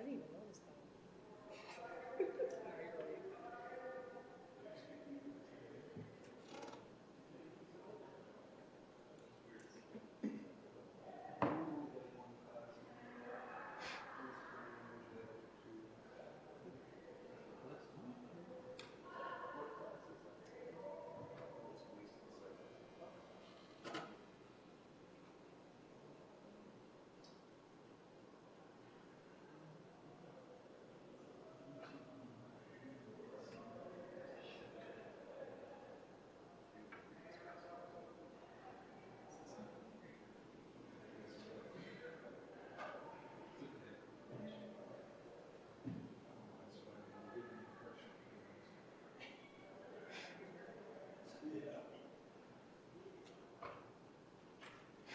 didn't even notice that.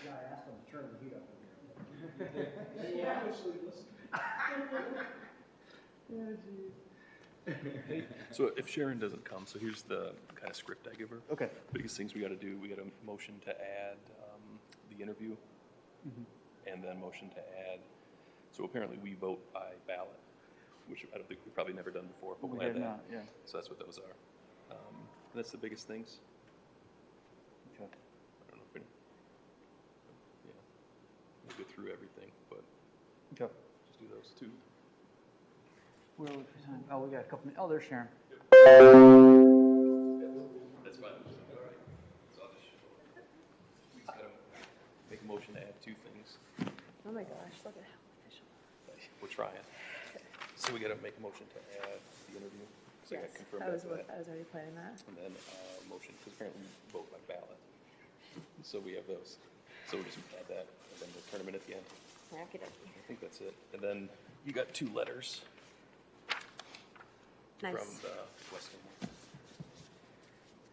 Yeah, I asked them to turn the heat up in here. Yeah. So if Sharon doesn't come, so here's the kind of script I give her. Okay. Biggest things we got to do, we got a motion to add the interview, and then motion to add. So apparently we vote by ballot, which I don't think we've probably never done before, but we'll add that. Not, yeah. So that's what those are. That's the biggest things. Okay. I don't know if any, yeah, we'll go through everything, but Okay. just do those two. Where are we for time? Oh, we got a couple minutes. Oh, there's Sharon. That's fine. All right. So I'll just, we just gotta make a motion to add two things. Oh my gosh, look at how official. We're trying. So we gotta make a motion to add the interview. So I gotta confirm I was that. already planning that. And then motion, because apparently we vote by ballot. So we have those. So we'll just add that, and then we'll turn them in at the end. Okey-dokey. I think that's it. And then you got two letters Nice. from the Weston one.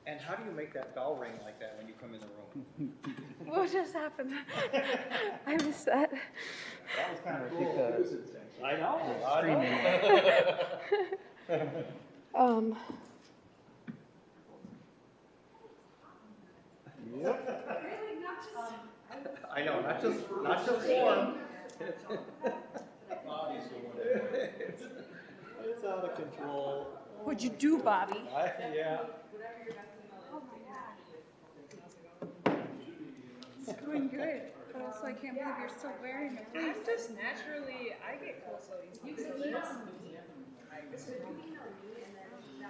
And how do you make that bell ring like that when you come in the room? What just happened? I missed that. That was kind of I think cool. I know. I know, not just one. It's out of control. What'd you do, Bobby? Yeah. Oh my gosh. It's going good, but also I can't believe you're still wearing it. I'm just naturally, I get cold so easily.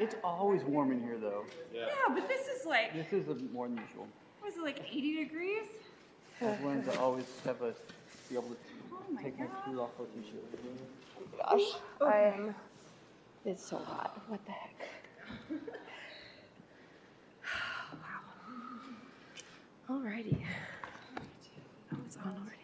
It's always warm in here, though. Yeah, but this is like, This is more than usual. what is it, like 80 degrees? I've learned to always have a be able to my take my God. shoes off with t-shirt. Gosh, I am. It's so hot. What the heck? Wow. Alrighty. Oh, it's on already.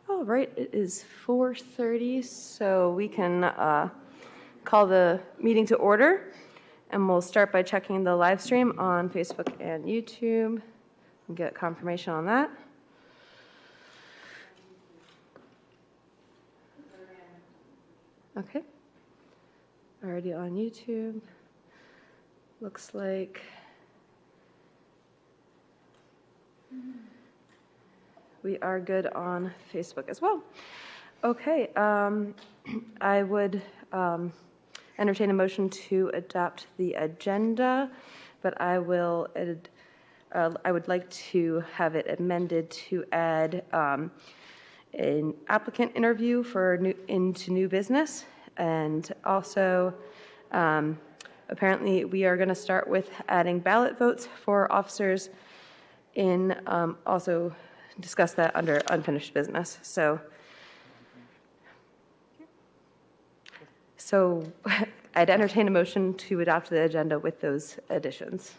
All right, it is 4:30, so we can call the meeting to order. And we'll start by checking the live stream on Facebook and YouTube and get confirmation on that. Okay. Already on YouTube. Looks like we are good on Facebook as well. Okay, I would entertain a motion to adopt the agenda, but I would like to have it amended to add an applicant interview for into new business, and also apparently we are going to start with adding ballot votes for officers in also discuss that under unfinished business. So I'd entertain a motion to adopt the agenda with those additions.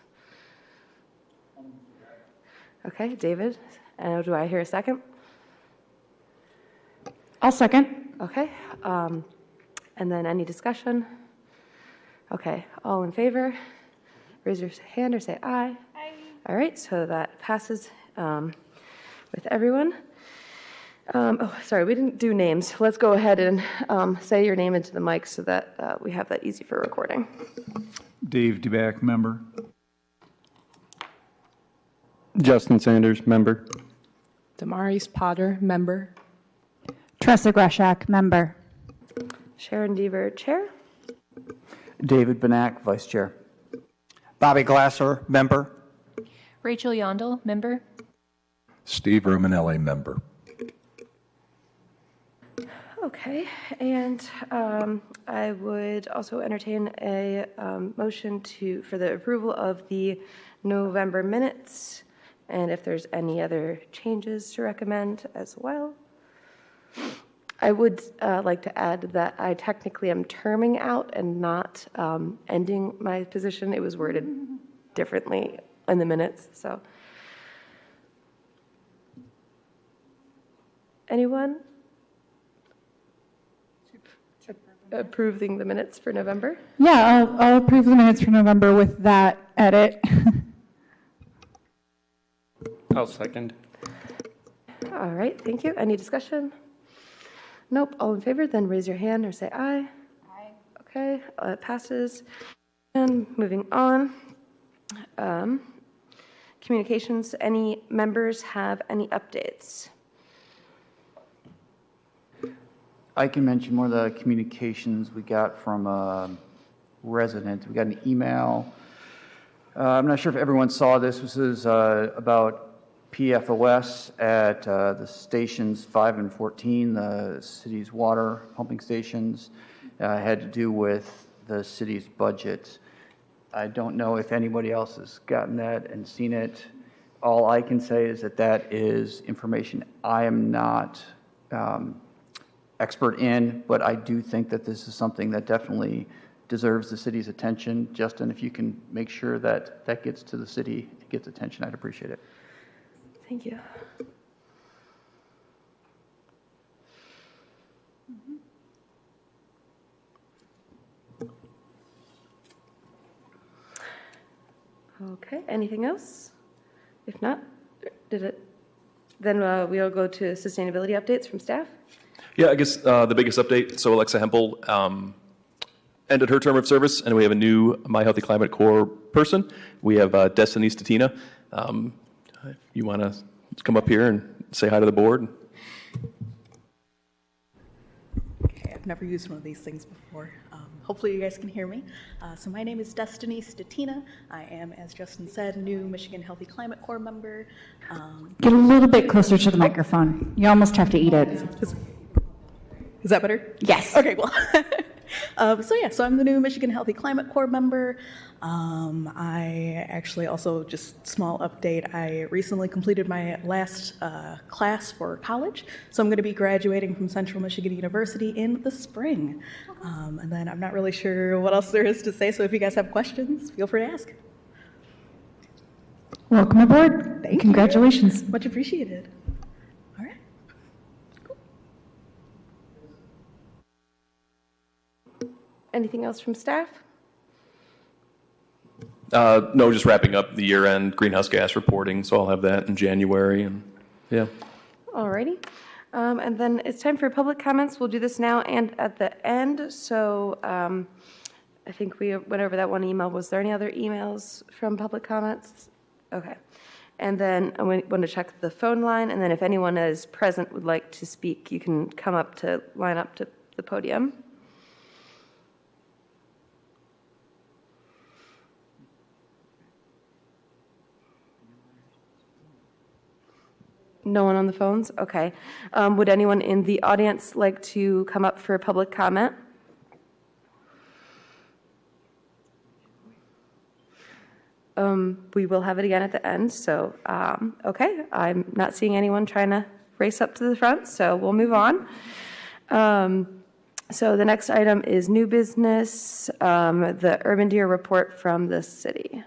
Okay, David, and do I hear a second? I'll second. Okay, and then any discussion? Okay, all in favor? Raise your hand or say aye. Aye. All right, so that passes with everyone. Oh, sorry, we didn't do names. Let's go ahead and say your name into the mic so that we have that easy for recording. Dave DeBack, member. Justin Sanders, member. Damaris Potter, member. Tressa Greshak, member. Sharon Deaver, chair. David Benak, vice chair. Bobby Glasser, member. Rachel Yondel, member. Steve Romanelli, member. Okay, and I would also entertain a motion for the approval of the November minutes, and if there's any other changes to recommend as well. I would like to add that I technically am terming out and not ending my position. It was worded differently in the minutes, so. Anyone? Approving the minutes for November? Yeah, I'll approve the minutes for November with that edit. I'll second. All right, thank you. Any discussion? Nope, all in favor, then raise your hand or say aye. Aye. Okay, it passes. And moving on. Communications, any members have any updates? I can mention more of the communications we got from a resident. We got an email. I'm not sure if everyone saw this. This is about PFOS at the stations 5 and 14, the city's water pumping stations. Had to do with the city's budget. I don't know if anybody else has gotten that and seen it. All I can say is that that is information I am not expert in, but I do think that this is something that definitely deserves the city's attention. Justin, if you can make sure that that gets to the city, it gets attention, I'd appreciate it. Thank you. Okay, anything else? If not, then we'll go to sustainability updates from staff. Yeah, I guess the biggest update, so Alexa Hempel ended her term of service, and we have a new My Healthy Climate Corps person. We have Destiny Statina. If you want to come up here and say hi to the board. Okay, I've never used one of these things before. Hopefully you guys can hear me. So my name is Destiny Statina. I am, as Justin said, new Michigan Healthy Climate Corps member. Get a little bit closer to the microphone. You almost have to eat it. Is that better? Yes. Okay, well. So I'm the new Michigan Healthy Climate Corps member. I actually also, just small update, I recently completed my last class for college, so I'm going to be graduating from Central Michigan University in the spring. And then I'm not really sure what else there is to say, so if you guys have questions, feel free to ask. Welcome aboard. Thank you. Congratulations. Much appreciated. All right. Anything else from staff? No, just wrapping up the year-end greenhouse gas reporting, so I'll have that in January, and yeah. Alrighty. And then it's time for public comments. We'll do this now and at the end. So I think we went over that one email. Was there any other emails from public comments? Okay. And then I want to check the phone line, and then if anyone is present would like to speak, you can come up to line up to the podium. No one on the phones? Okay. Would anyone in the audience like to come up for public comment? We will have it again at the end, so, okay. I'm not seeing anyone trying to race up to the front, so we'll move on. So the next item is new business, the urban deer report from the city.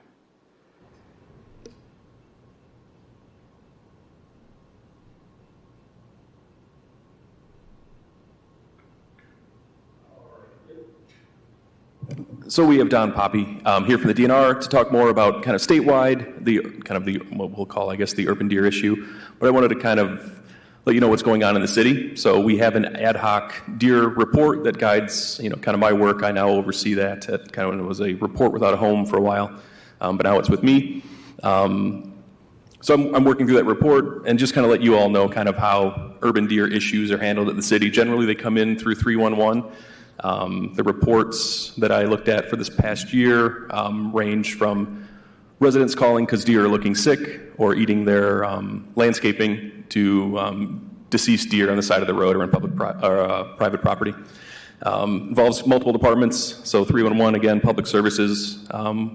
So we have Don Poppy here from the DNR to talk more about kind of statewide, what we'll call, I guess, the urban deer issue. But I wanted to kind of let you know what's going on in the city. So we have an ad hoc deer report that guides, kind of my work. I now oversee that. It kind of was a report without a home for a while, but now it's with me. So I'm working through that report and just kind of let you all know kind of how urban deer issues are handled at the city. Generally, they come in through 311. The reports that I looked at for this past year range from residents calling because deer are looking sick or eating their landscaping to deceased deer on the side of the road or in private property. Involves multiple departments, so 311, again, public services,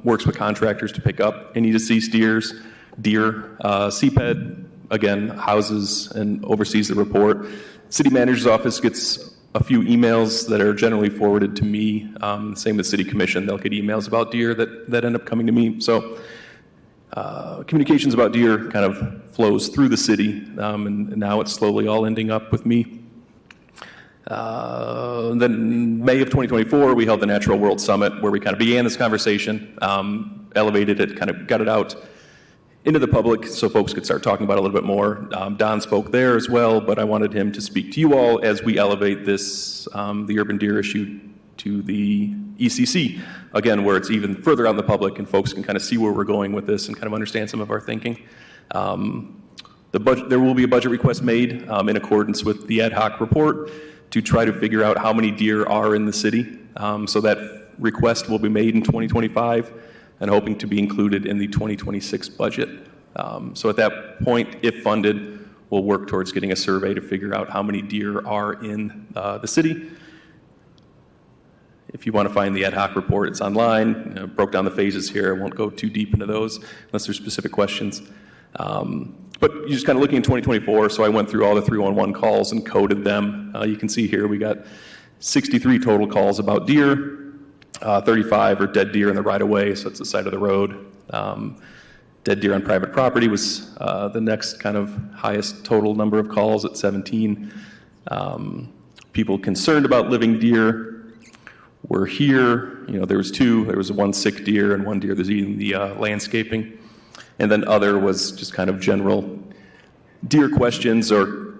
works with contractors to pick up any deceased deer. CPED, again, houses and oversees the report. City manager's office gets a few emails that are generally forwarded to me. Same with city commission. They'll get emails about deer that end up coming to me. So communications about deer kind of flows through the city, and now it's slowly all ending up with me. Then May of 2024, we held the Natural World Summit where we kind of began this conversation, elevated it, kind of got it out into the public so folks could start talking about it a little bit more. Don spoke there as well, but I wanted him to speak to you all as we elevate this, the urban deer issue to the ECC, again, where it's even further out in the public and folks can kind of see where we're going with this and kind of understand some of our thinking. There will be a budget request made in accordance with the ad hoc report to try to figure out how many deer are in the city. So that request will be made in 2025 and hoping to be included in the 2026 budget. So at that point, if funded, we'll work towards getting a survey to figure out how many deer are in the city. If you want to find the ad hoc report, it's online. Broke down the phases here. I won't go too deep into those unless there's specific questions. But you're just kind of looking at 2024, so I went through all the 311 calls and coded them. You can see here we got 63 total calls about deer. 35 are dead deer in the right-of-way, so it's the side of the road. Dead deer on private property was the next kind of highest total number of calls at 17. People concerned about living deer were here. There was two. There was one sick deer and one deer that's eating the landscaping. And then other was just kind of general deer questions or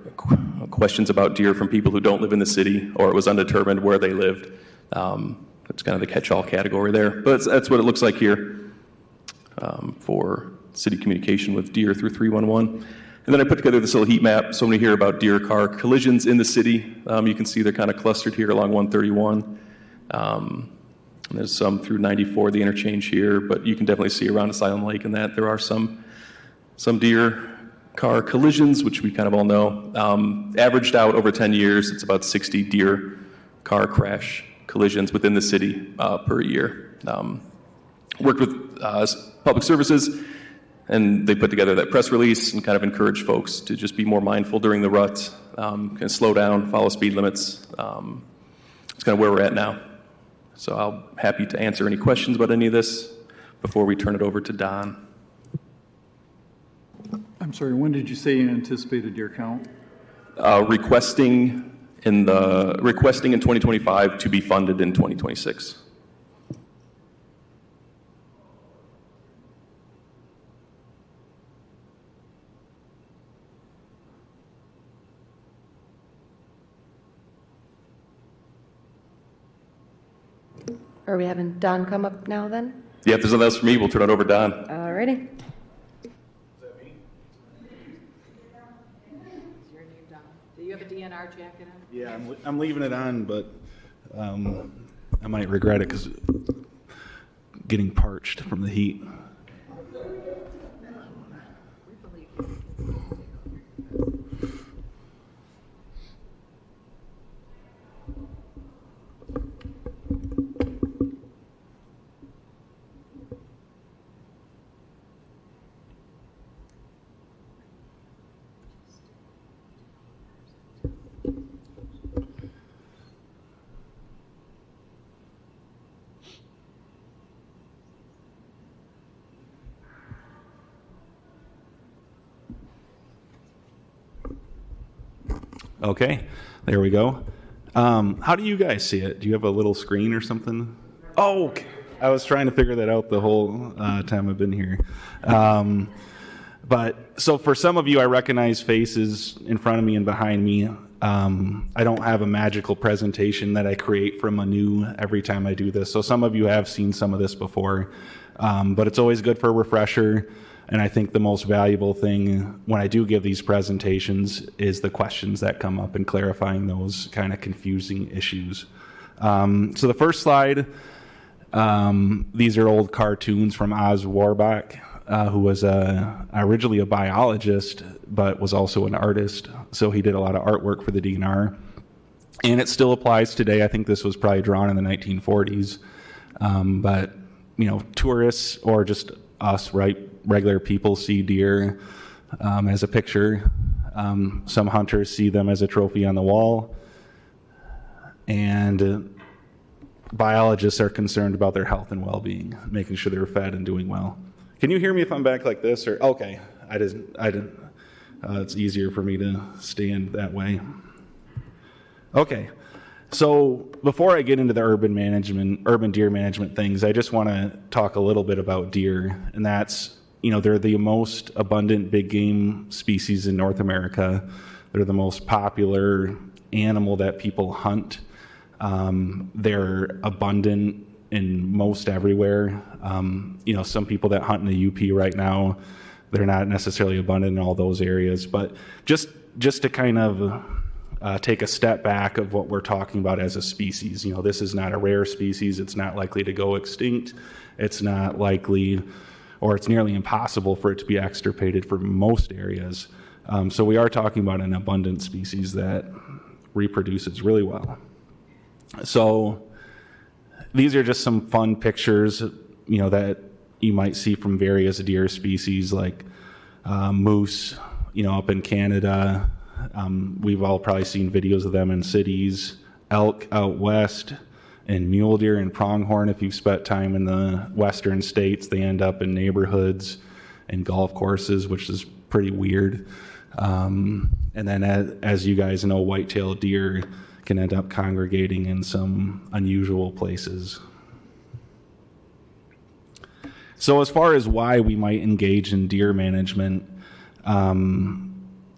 questions about deer from people who don't live in the city, or it was undetermined where they lived. It's kind of the catch-all category there. But that's what it looks like here for city communication with deer through 311. And then I put together this little heat map. So when you hear about deer car collisions in the city, you can see they're kind of clustered here along 131. And there's some through 94, the interchange here, but you can definitely see around Asylum Lake and that there are some deer car collisions, which we kind of all know. Averaged out over 10 years, it's about 60 deer car crash collisions within the city per year. Worked with public services, and they put together that press release and kind of encouraged folks to just be more mindful during the rut, kind of slow down, follow speed limits. It's kind of where we're at now. So I'm happy to answer any questions about any of this before we turn it over to Don. I'm sorry, when did you say you anticipated deer count? Requesting in 2025 to be funded in 2026. Are we having Don come up now then? Yeah, if there's nothing else for me, we'll turn it over to Don. Alrighty. Do you have a DNR jacket on? Yeah, I'm leaving it on, but I might regret it because getting parched from the heat. Okay, there we go. How do you guys see it? Do you have a little screen or something? Oh, okay. I was trying to figure that out the whole time I've been here. But so for some of you, I recognize faces in front of me and behind me. I don't have a magical presentation that I create from anew every time I do this. So some of you have seen some of this before, but it's always good for a refresher. And I think the most valuable thing when I do give these presentations is the questions that come up and clarifying those kind of confusing issues. So the first slide, these are old cartoons from Oz Warbeck, who was originally a biologist, but was also an artist. So he did a lot of artwork for the DNR. And it still applies today. I think this was probably drawn in the 1940s. But, you know, tourists or just us, right, regular people see deer as a picture. Some hunters see them as a trophy on the wall. And biologists are concerned about their health and well-being, making sure they're fed and doing well. Can you hear me if I'm back like this? Or okay, I didn't. It's easier for me to stand that way. Okay, so before I get into the urban deer management things, I just want to talk a little bit about deer, and that's, you know, they're the most abundant big game species in North America. They're the most popular animal that people hunt. They're abundant in most everywhere. You know, some people that hunt in the UP right now, they're not necessarily abundant in all those areas. But just to kind of take a step back of what we're talking about as a species. You know, this is not a rare species. It's not likely to go extinct. It's not likely, or it's nearly impossible for it to be extirpated from most areas. So we are talking about an abundant species that reproduces really well. So these are just some fun pictures, you know, that you might see from various deer species like moose, you know, up in Canada. We've all probably seen videos of them in cities, elk out west, and mule deer and pronghorn. If you've spent time in the western states, they end up in neighborhoods and golf courses, which is pretty weird. And then as you guys know, white-tailed deer can end up congregating in some unusual places. So as far as why we might engage in deer management,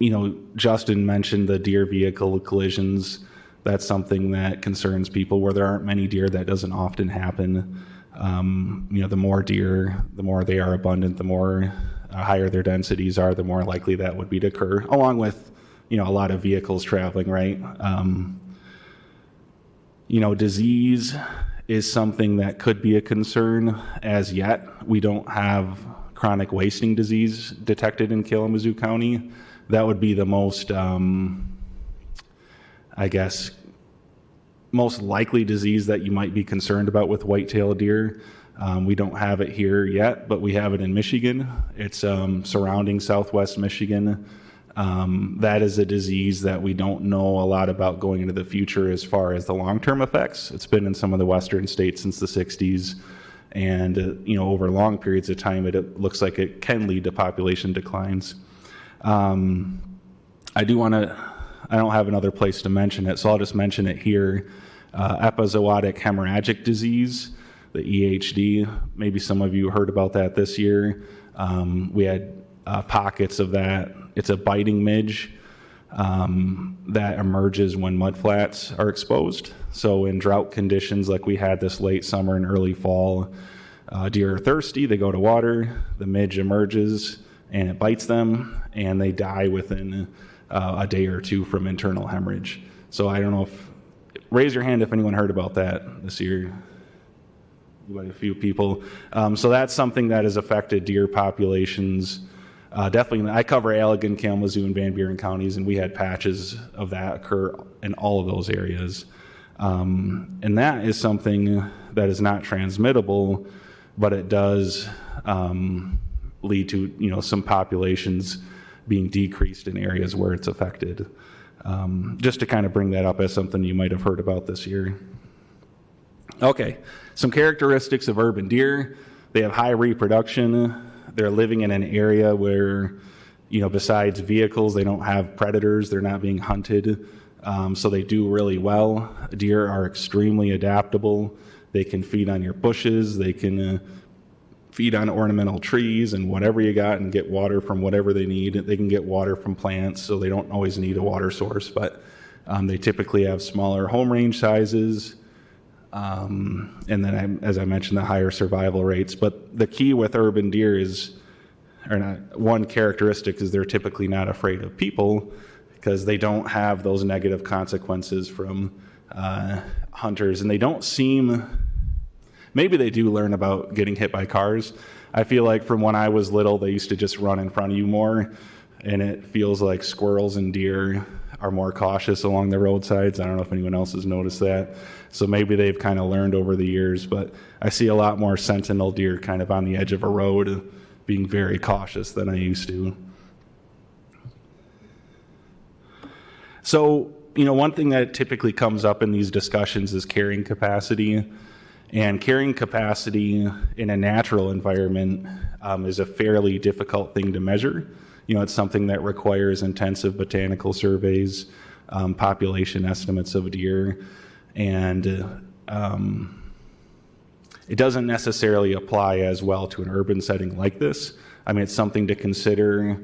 you know, Justin mentioned the deer vehicle collisions. That's something that concerns people. Where there aren't many deer, that doesn't often happen. You know, the more deer, the more they are abundant, the more higher their densities are, the more likely that would be to occur, along with, you know, a lot of vehicles traveling, right? You know, disease is something that could be a concern. As yet, we don't have chronic wasting disease detected in Kalamazoo County. That would be the most, I guess, most likely disease that you might be concerned about with white-tailed deer. We don't have it here yet, but we have it in Michigan. It's surrounding southwest Michigan. That is a disease that we don't know a lot about going into the future as far as the long-term effects. It's been in some of the western states since the 60s. And, you know, over long periods of time, it looks like it can lead to population declines. I don't have another place to mention it, so I'll just mention it here. Epizootic hemorrhagic disease, the EHD, maybe some of you heard about that this year. We had pockets of that. It's a biting midge. that emerges when mudflats are exposed. So in drought conditions like we had this late summer and early fall, deer are thirsty, they go to water, the midge emerges and it bites them, and they die within a day or two from internal hemorrhage. So I don't know if, raise your hand if anyone heard about that this year. Quite a few people. So that's something that has affected deer populations. Definitely, I cover Allegan, Kalamazoo, and Van Buren counties, and we had patches of that occur in all of those areas. And that is something that is not transmittable, but it does lead to some populations being decreased in areas where it's affected. Just to kind of bring that up as something you might have heard about this year. Okay, some characteristics of urban deer. They have high reproduction. They're living in an area where, besides vehicles, they don't have predators. They're not being hunted. So they do really well. Deer are extremely adaptable. They can feed on your bushes. They can feed on ornamental trees and whatever you got and get water from whatever they need. They can get water from plants, so they don't always need a water source, but they typically have smaller home range sizes. And then, as I mentioned, the higher survival rates. But the key with urban deer one characteristic is they're typically not afraid of people because they don't have those negative consequences from hunters. And they don't seem, maybe they do learn about getting hit by cars. I feel like from when I was little, they used to just run in front of you more. And it feels like squirrels and deer are more cautious along the roadsides. I don't know if anyone else has noticed that. So maybe they've kind of learned over the years, but I see a lot more sentinel deer kind of on the edge of a road being very cautious than I used to. So, one thing that typically comes up in these discussions is carrying capacity. And carrying capacity in a natural environment is a fairly difficult thing to measure. It's something that requires intensive botanical surveys, population estimates of deer, and it doesn't necessarily apply as well to an urban setting like this. I mean, it's something to consider,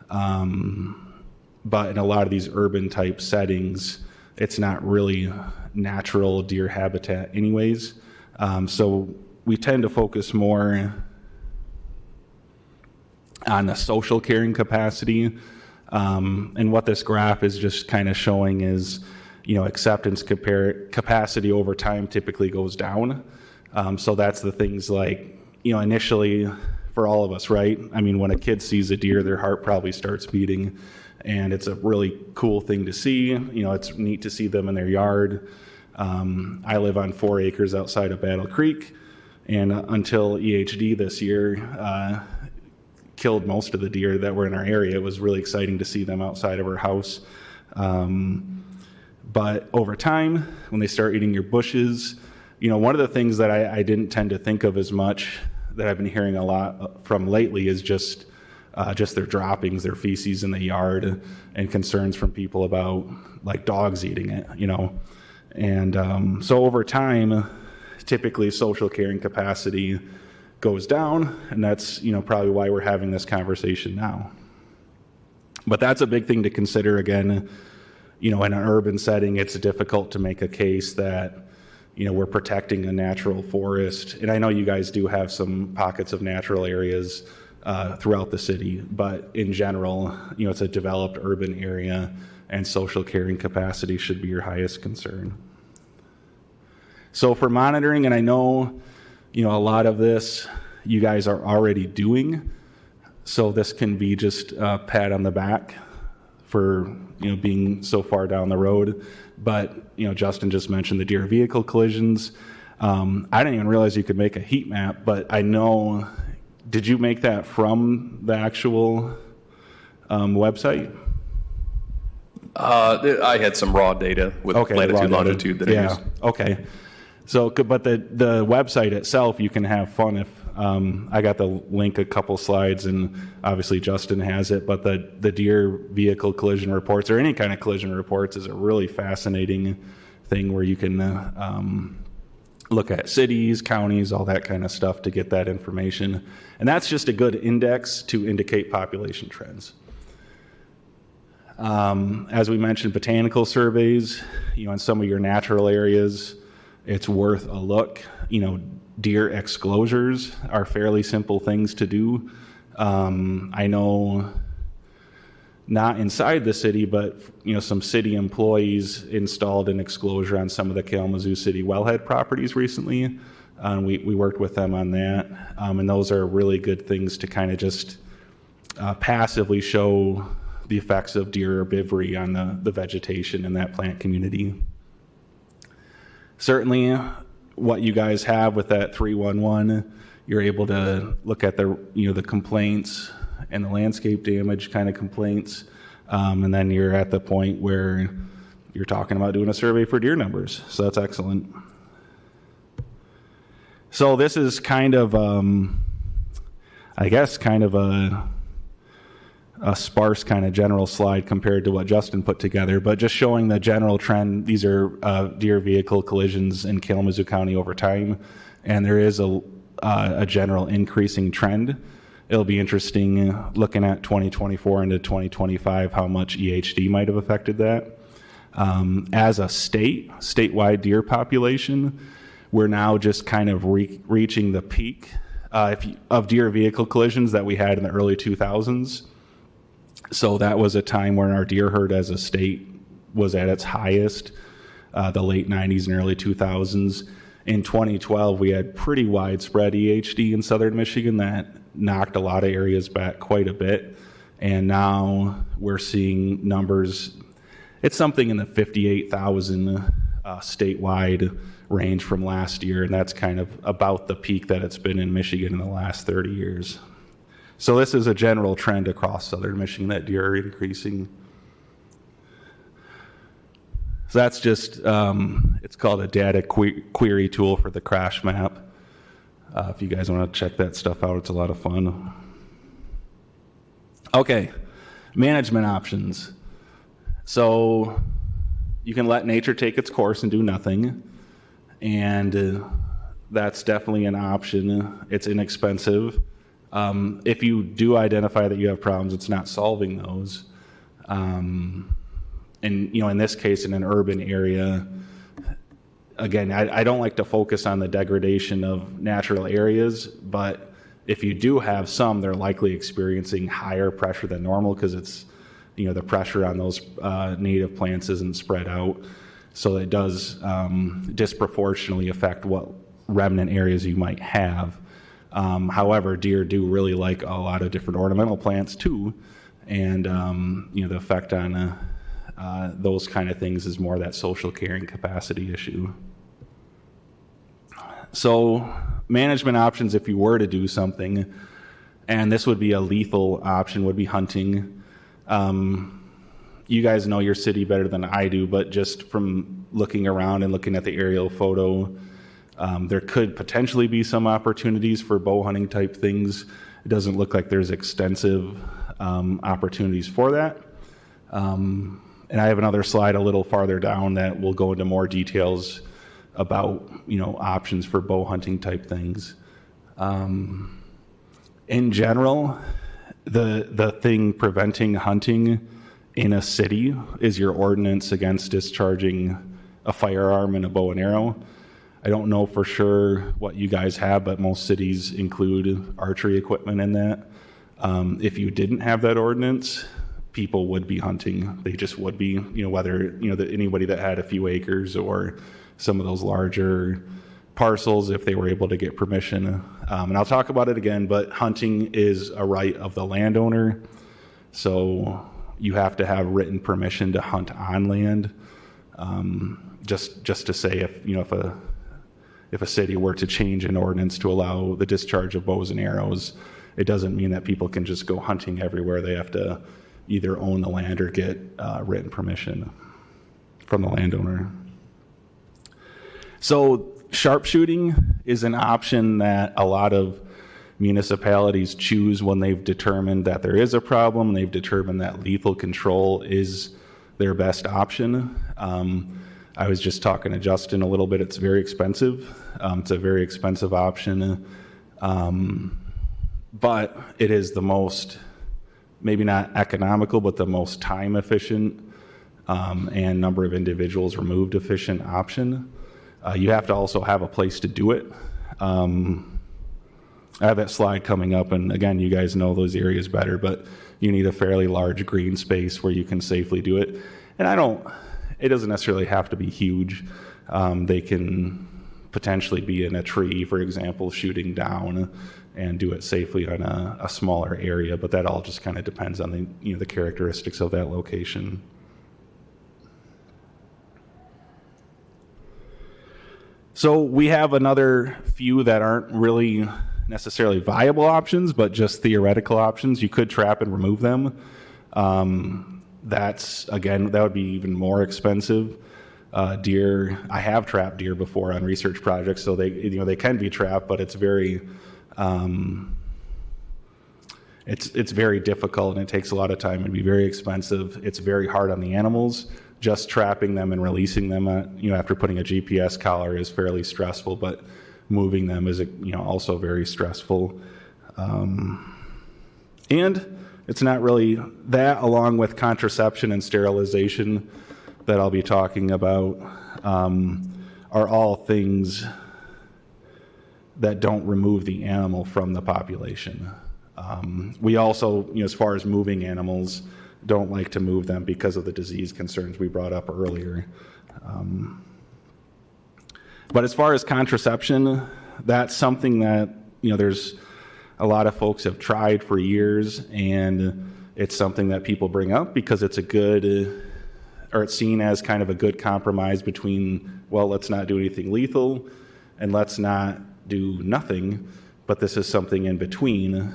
but in a lot of these urban type settings, it's not really natural deer habitat anyways. So we tend to focus more on the social carrying capacity. And what this graph is just kind of showing is, acceptance capacity over time typically goes down. So that's the things like, initially for all of us, right? I mean, when a kid sees a deer, their heart probably starts beating, and it's a really cool thing to see. It's neat to see them in their yard. I live on 4 acres outside of Battle Creek, and until EHD this year, killed most of the deer that were in our area. It was really exciting to see them outside of our house. But over time, when they start eating your bushes, one of the things that I didn't tend to think of as much that I've been hearing a lot from lately is just their droppings, their feces in the yard, and concerns from people about like dogs eating it, And so over time, typically social carrying capacity goes down, and that's probably why we're having this conversation now. But that's a big thing to consider. Again, in an urban setting, it's difficult to make a case that we're protecting a natural forest. And I know you guys do have some pockets of natural areas throughout the city, but in general, it's a developed urban area, and social carrying capacity should be your highest concern. So for monitoring, and I know a lot of this you guys are already doing, so this can be just a pat on the back for being so far down the road. But Justin just mentioned the deer vehicle collisions. I didn't even realize you could make a heat map, but I know, did you make that from the actual website? I had some raw data with latitude, longitude that I used. Okay. So, but the website itself, you can have fun if, I got the link a couple slides, and obviously Justin has it, but the deer vehicle collision reports, or any kind of collision reports, is a really fascinating thing where you can look at cities, counties, all that kind of stuff to get that information. And that's just a good index to indicate population trends. As we mentioned, botanical surveys, in some of your natural areas, it's worth a look. Deer exclosures are fairly simple things to do. I know not inside the city, but some city employees installed an exclosure on some of the Kalamazoo City wellhead properties recently. We worked with them on that, and those are really good things to kind of just passively show the effects of deer herbivory on the vegetation in that plant community. Certainly, what you guys have with that 311, you're able to look at the complaints and the landscape damage kind of complaints, and then you're at the point where you're talking about doing a survey for deer numbers. So that's excellent. So this is kind of, I guess, kind of a sparse kind of general slide compared to what Justin put together, but just showing the general trend. These are deer vehicle collisions in Kalamazoo County over time, and there is a general increasing trend. It'll be interesting looking at 2024 into 2025 how much EHD might have affected that. As a statewide deer population, we're now just kind of reaching the peak of deer vehicle collisions that we had in the early 2000s. So that was a time when our deer herd as a state was at its highest, the late 90s and early 2000s. In 2012, we had pretty widespread EHD in southern Michigan that knocked a lot of areas back quite a bit. And now we're seeing numbers, it's something in the 58,000 statewide range from last year, and that's kind of about the peak that it's been in Michigan in the last 30 years. So this is a general trend across southern Michigan that deer are increasing. So that's just, it's called a data query tool for the crash map. If you guys want to check that stuff out, it's a lot of fun. Okay, management options. So you can let nature take its course and do nothing, and that's definitely an option. It's inexpensive. If you do identify that you have problems, it's not solving those. And in this case, in an urban area, again, I don't like to focus on the degradation of natural areas, but if you do have some, they're likely experiencing higher pressure than normal because it's, the pressure on those native plants isn't spread out. So it does disproportionately affect what remnant areas you might have. However, deer do really like a lot of different ornamental plants too, and the effect on those kind of things is more that social carrying capacity issue. So management options, if you were to do something, and this would be a lethal option, would be hunting. You guys know your city better than I do, but just from looking around and looking at the aerial photo, there could potentially be some opportunities for bow hunting type things. It doesn't look like there's extensive opportunities for that. And I have another slide a little farther down that will go into more details about options for bow hunting type things. In general, the thing preventing hunting in a city is your ordinance against discharging a firearm and a bow and arrow. I don't know for sure what you guys have, but most cities include archery equipment in that. If you didn't have that ordinance, people would be hunting. They just would be, whether, anybody that had a few acres or some of those larger parcels, if they were able to get permission. And I'll talk about it again, but hunting is a right of the landowner. So you have to have written permission to hunt on land. Just to say if a city were to change an ordinance to allow the discharge of bows and arrows, it doesn't mean that people can just go hunting everywhere. They have to either own the land or get written permission from the landowner. So sharpshooting is an option that a lot of municipalities choose when they've determined that there is a problem. They've determined that lethal control is their best option. I was just talking to Justin a little bit. It's very expensive. It's a very expensive option, but it is the most maybe not economical, but the most time efficient and number of individuals removed efficient option. You have to also have a place to do it. I have that slide coming up, and again, you guys know those areas better, but you need a fairly large green space where you can safely do it. And it doesn't necessarily have to be huge. They can potentially be in a tree, for example, shooting down and do it safely on a smaller area, but that all just kind of depends on the characteristics of that location. So we have another few that aren't really necessarily viable options, but just theoretical options. You could trap and remove them. That would be even more expensive. Deer, I have trapped deer before on research projects, so they can be trapped, but it's very it's very difficult and it takes a lot of time and be very expensive. It's very hard on the animals. Just trapping them and releasing them, after putting a GPS collar is fairly stressful, but moving them is, also very stressful. And it's not really that, along with contraception and sterilization that I'll be talking about, are all things that don't remove the animal from the population. We also, as far as moving animals, don't like to move them because of the disease concerns we brought up earlier. But as far as contraception, that's something that, there's a lot of folks have tried for years, and it's something that people bring up because it's it's seen as kind of a good compromise between, well, let's not do anything lethal and let's not do nothing, but this is something in between.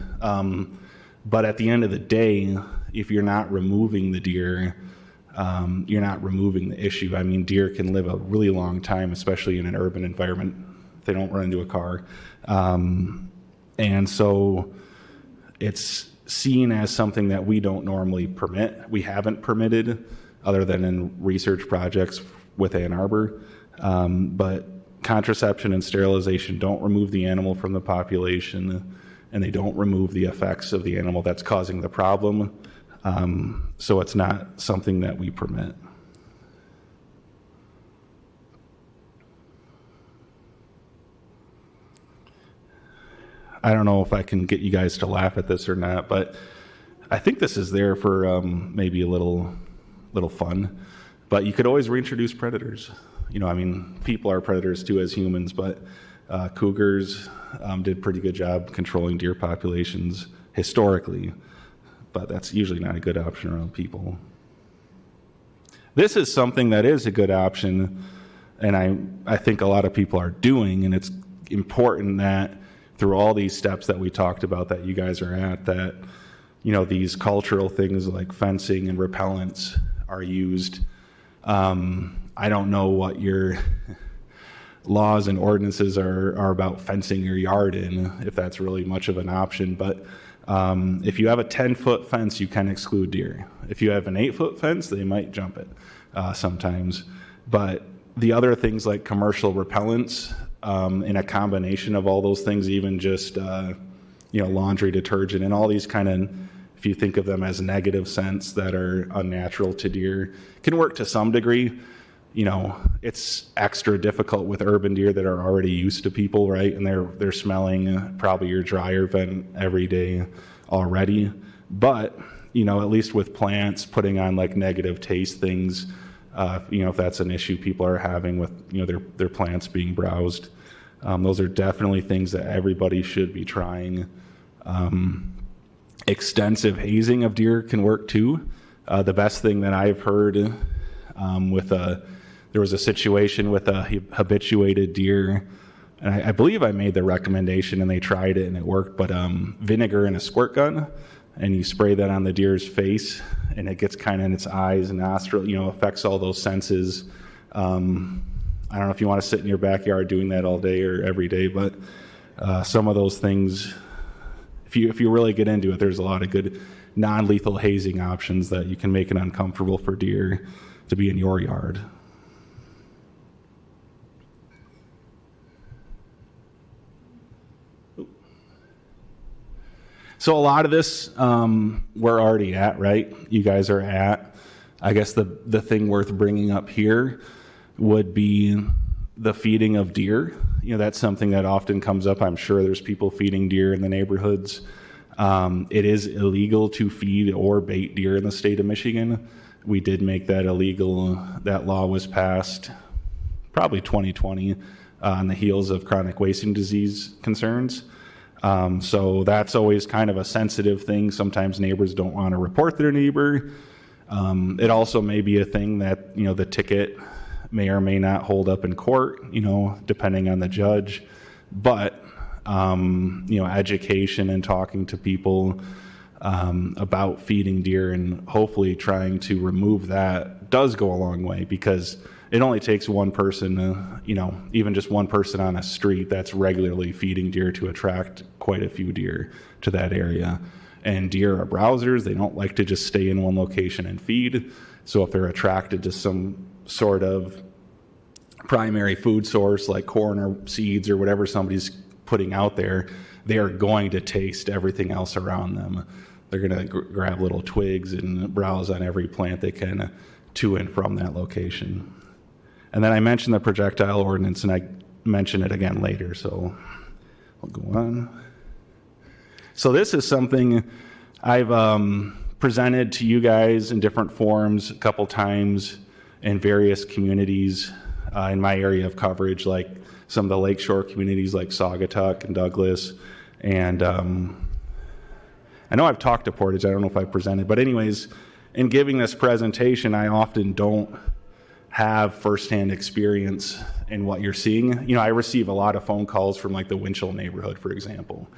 But at the end of the day, if you're not removing the deer, you're not removing the issue. I mean, deer can live a really long time, especially in an urban environment. They don't run into a car. And so it's seen as something that we don't normally permit. We haven't permitted other than in research projects with Ann Arbor. But contraception and sterilization don't remove the animal from the population, and they don't remove the effects of the animal that's causing the problem. So it's not something that we permit. I don't know if I can get you guys to laugh at this or not, but I think this is there for maybe a little fun. But you could always reintroduce predators. People are predators too as humans, but cougars did a pretty good job controlling deer populations historically, but that's usually not a good option around people. This is something that is a good option, and I think a lot of people are doing, and it's important that through all these steps that we talked about that you guys are at, that these cultural things like fencing and repellents are used. I don't know what your laws and ordinances are about fencing your yard in, if that's really much of an option, but if you have a 10-foot fence, you can exclude deer. If you have an 8-foot fence, they might jump it sometimes. But the other things like commercial repellents, in a combination of all those things, even just laundry detergent and all these kind of, if you think of them as negative scents that are unnatural to deer, can work to some degree. It's extra difficult with urban deer that are already used to people, right? And they're smelling probably your dryer vent every day already. But, at least with plants, putting on like negative taste things, if that's an issue people are having with, their plants being browsed, those are definitely things that everybody should be trying. Extensive hazing of deer can work too. The best thing that I've heard there was a situation with a habituated deer, and I believe I made the recommendation and they tried it and it worked, but vinegar in a squirt gun, and you spray that on the deer's face and it gets kind of in its eyes and nostril, affects all those senses. I don't know if you want to sit in your backyard doing that all day or every day, but some of those things, if you really get into it, there's a lot of good non-lethal hazing options that you can make it uncomfortable for deer to be in your yard. So a lot of this we're already at, right? You guys are at. I guess the thing worth bringing up here would be the feeding of deer. That's something that often comes up. I'm sure there's people feeding deer in the neighborhoods. It is illegal to feed or bait deer in the state of Michigan. We did make that illegal. That law was passed probably 2020 on the heels of chronic wasting disease concerns. So that's always kind of a sensitive thing. Sometimes neighbors don't want to report their neighbor. It also may be a thing that, the ticket may or may not hold up in court, depending on the judge. But, education and talking to people about feeding deer and hopefully trying to remove that does go a long way, because it only takes one person, even just one person on a street that's regularly feeding deer to attract quite a few deer to that area. And deer are browsers. They don't like to just stay in one location and feed. So if they're attracted to some sort of primary food source like corn or seeds or whatever somebody's putting out there, they are going to taste everything else around them. They're going to grab little twigs and browse on every plant they can to and from that location. And then I mentioned the projectile ordinance, and I mention it again later, so I'll go on. So this is something I've presented to you guys in different forms a couple times in various communities in my area of coverage, like some of the lakeshore communities like Saugatuck and Douglas. And I know I've talked to Portage, I don't know if I presented, but anyways, in giving this presentation, I often don't have firsthand experience in what you're seeing. I receive a lot of phone calls from like the Winchell neighborhood, for example,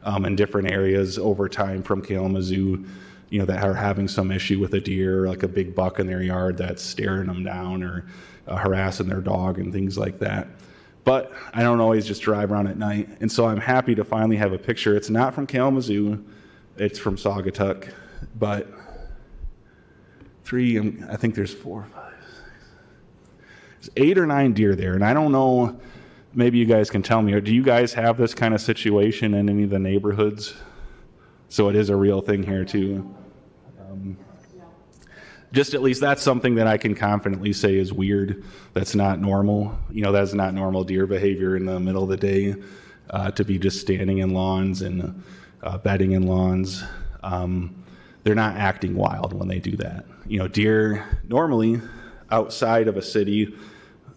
in different areas over time from Kalamazoo, that are having some issue with a deer, like a big buck in their yard that's staring them down or harassing their dog and things like that. But I don't always just drive around at night. And so I'm happy to finally have a picture. It's not from Kalamazoo, it's from Saugatuck, but I think there's 4 or 5. There's 8 or 9 deer there, and I don't know, maybe you guys can tell me, or do you guys have this kind of situation in any of the neighborhoods? So it is a real thing here too. Just at least that's something that I can confidently say is weird. That's not normal. That's not normal deer behavior in the middle of the day, to be just standing in lawns and bedding in lawns. They're not acting wild when they do that. Deer normally outside of a city,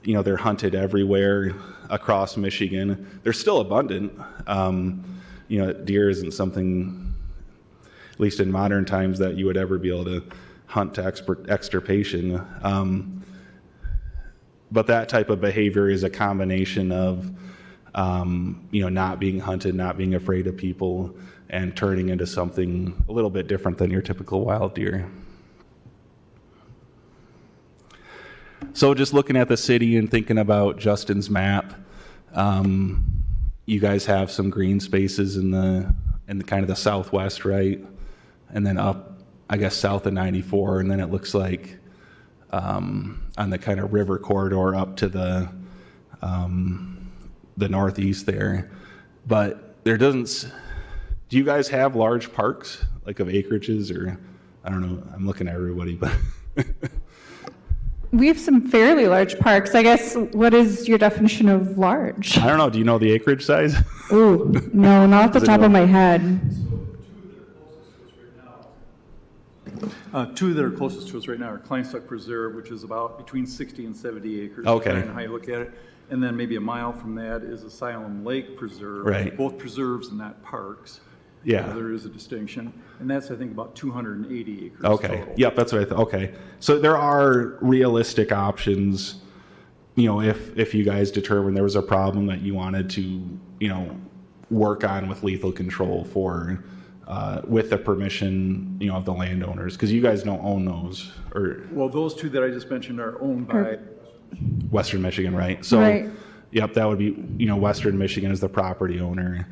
they're hunted everywhere across Michigan. They're still abundant. Deer isn't something, at least in modern times, that you would ever be able to hunt to extirpation. But that type of behavior is a combination of, not being hunted, not being afraid of people, and turning into something a little bit different than your typical wild deer. So just looking at the city and thinking about Justin's map, you guys have some green spaces in the kind of the southwest, right? And then up, I guess, south of 94, and then it looks like on the kind of river corridor up to the northeast there. But there doesn't. Do you guys have large parks, like of acreages, or I don't know? I'm looking at everybody, but. We have some fairly large parks. I guess, what is your definition of large? I don't know. Do you know the acreage size? Ooh, no, not off the top of my head. Two that are closest to us right now are Kleinstock Preserve, which is about between 60 and 70 acres, Okay. depending on how you look at it. And then maybe a mile from that is Asylum Lake Preserve. Right. Both preserves and not parks. Yeah. There is a distinction. And that's, I think, about 280 acres Okay. total. Yep, that's what I thought. Okay. So there are realistic options, if you guys determined there was a problem that you wanted to, work on with lethal control for, with the permission, of the landowners, because you guys don't own those, or Well, those two that I just mentioned are owned by Western Michigan, right? So, Right. Yep, that would be, Western Michigan is the property owner.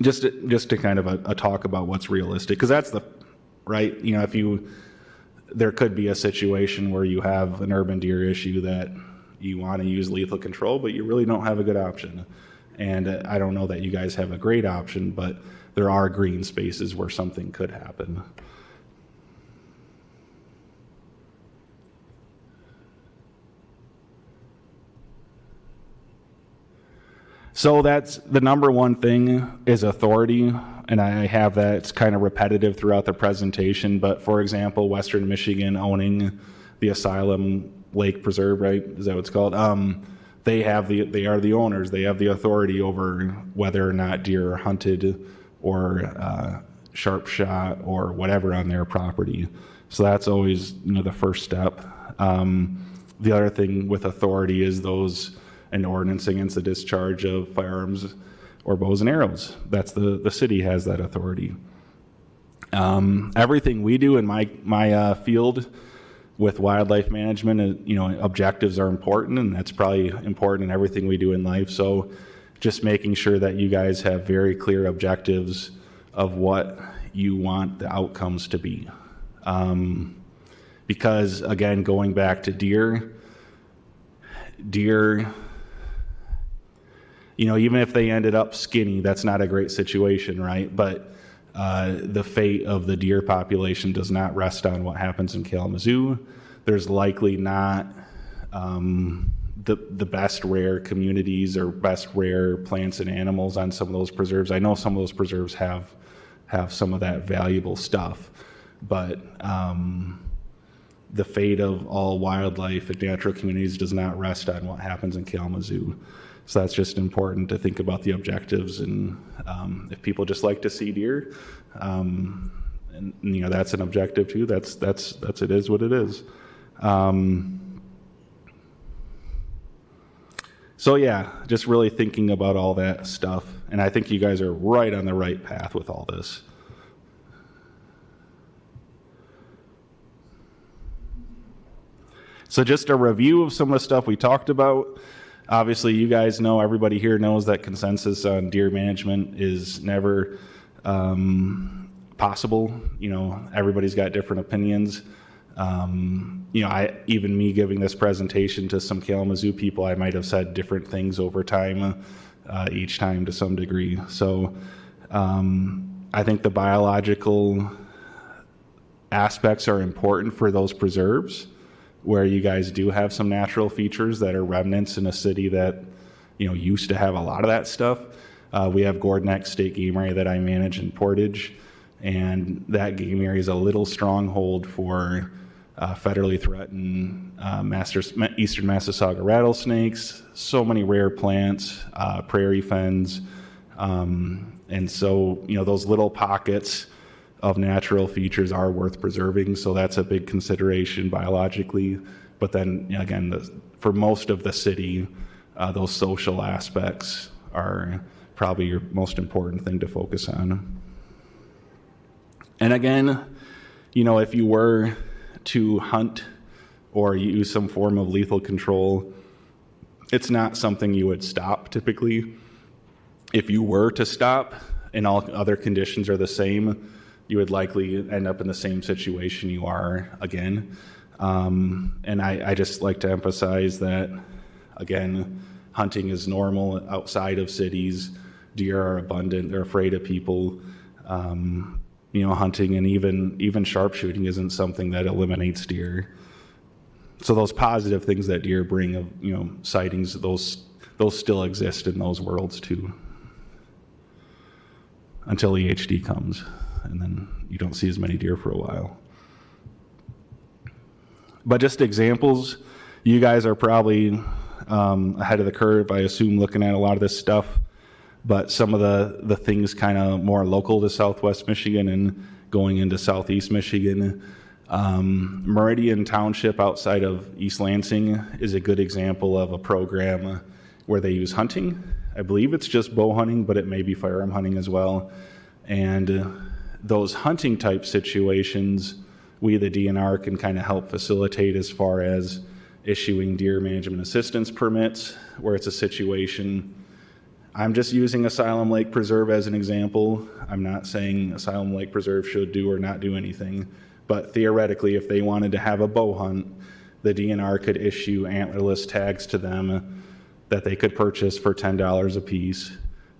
Just to kind of a talk about what's realistic, because that's the, right, there could be a situation where you have an urban deer issue that you want to use lethal control, but you really don't have a good option. And I don't know that you guys have a great option, but there are green spaces where something could happen. So that's the number one thing is authority, and I have that. It's kind of repetitive throughout the presentation, but for example, Western Michigan owning the Asylum Lake Preserve, right? Is that what it's called? They are the owners. They have the authority over whether or not deer are hunted or sharp shot or whatever on their property. So that's always, the first step. The other thing with authority is an ordinance against the discharge of firearms or bows and arrows. That's the city has that authority. Everything we do in my field with wildlife management, objectives are important, and that's probably important in everything we do in life. So just making sure that you guys have very clear objectives of what you want the outcomes to be. Because again, going back to deer, even if they ended up skinny, that's not a great situation, right? But the fate of the deer population does not rest on what happens in Kalamazoo. There's likely not the best rare communities or best rare plants and animals on some of those preserves. I know some of those preserves have some of that valuable stuff, but the fate of all wildlife and natural communities does not rest on what happens in Kalamazoo. So that's just important to think about the objectives, and if people just like to see deer, and that's an objective too. That's it is what it is. So yeah, just really thinking about all that stuff, and I think you guys are right on the right path with all this. So just a review of some of the stuff we talked about. Obviously, you guys know, everybody here knows that consensus on deer management is never possible. Everybody's got different opinions. Even me giving this presentation to some Kalamazoo people, I might have said different things over time, each time to some degree. So I think the biological aspects are important for those preserves, where you guys do have some natural features that are remnants in a city that used to have a lot of that stuff. We have Gordneck State Game Area that I manage in Portage, and that game area is a little stronghold for federally threatened eastern Massasauga rattlesnakes, so many rare plants, prairie fens, and so those little pockets of natural features are worth preserving, so that's a big consideration biologically. But then again, for most of the city, those social aspects are probably your most important thing to focus on. And again, if you were to hunt or use some form of lethal control, it's not something you would stop typically. If you were to stop and all other conditions are the same, you would likely end up in the same situation you are again. And I just like to emphasize that, again, hunting is normal outside of cities. Deer are abundant. They're afraid of people. Hunting and even sharpshooting isn't something that eliminates deer. So those positive things that deer bring of, sightings, those still exist in those worlds too. Until EHD comes, and then you don't see as many deer for a while. But just examples, you guys are probably ahead of the curve, I assume, looking at a lot of this stuff. But some of the things kind of more local to Southwest Michigan and going into Southeast Michigan. Meridian Township outside of East Lansing is a good example of a program where they use hunting. I believe it's just bow hunting, but it may be firearm hunting as well. And those hunting type situations, we, the DNR, can kind of help facilitate as far as issuing deer management assistance permits, where it's a situation. I'm just using Asylum Lake Preserve as an example. I'm not saying Asylum Lake Preserve should do or not do anything, but theoretically, if they wanted to have a bow hunt, the DNR could issue antlerless tags to them that they could purchase for $10 a piece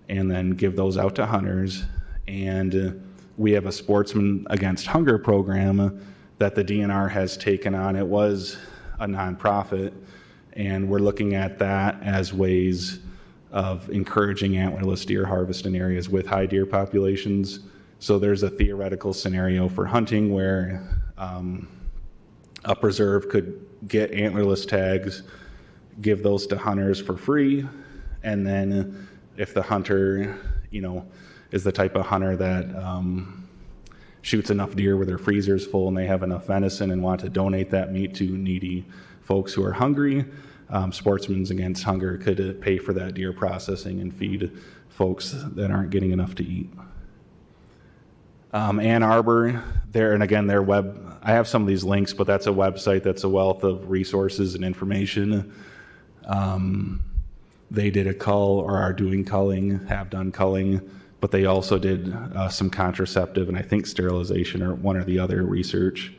and then give those out to hunters. And we have a Sportsmen Against Hunger program that the DNR has taken on. It was a nonprofit, and we're looking at that as ways of encouraging antlerless deer harvest in areas with high deer populations. So there's a theoretical scenario for hunting where a preserve could get antlerless tags, give those to hunters for free, and then if the hunter, is the type of hunter that shoots enough deer where their freezer's full and they have enough venison and want to donate that meat to needy folks who are hungry, Sportsmen Against Hunger could pay for that deer processing and feed folks that aren't getting enough to eat. Ann Arbor, their web, I have some of these links, but that's a website that's a wealth of resources and information. They did a cull, or are doing culling, have done culling, but they also did some contraceptive and I think sterilization or one or the other research.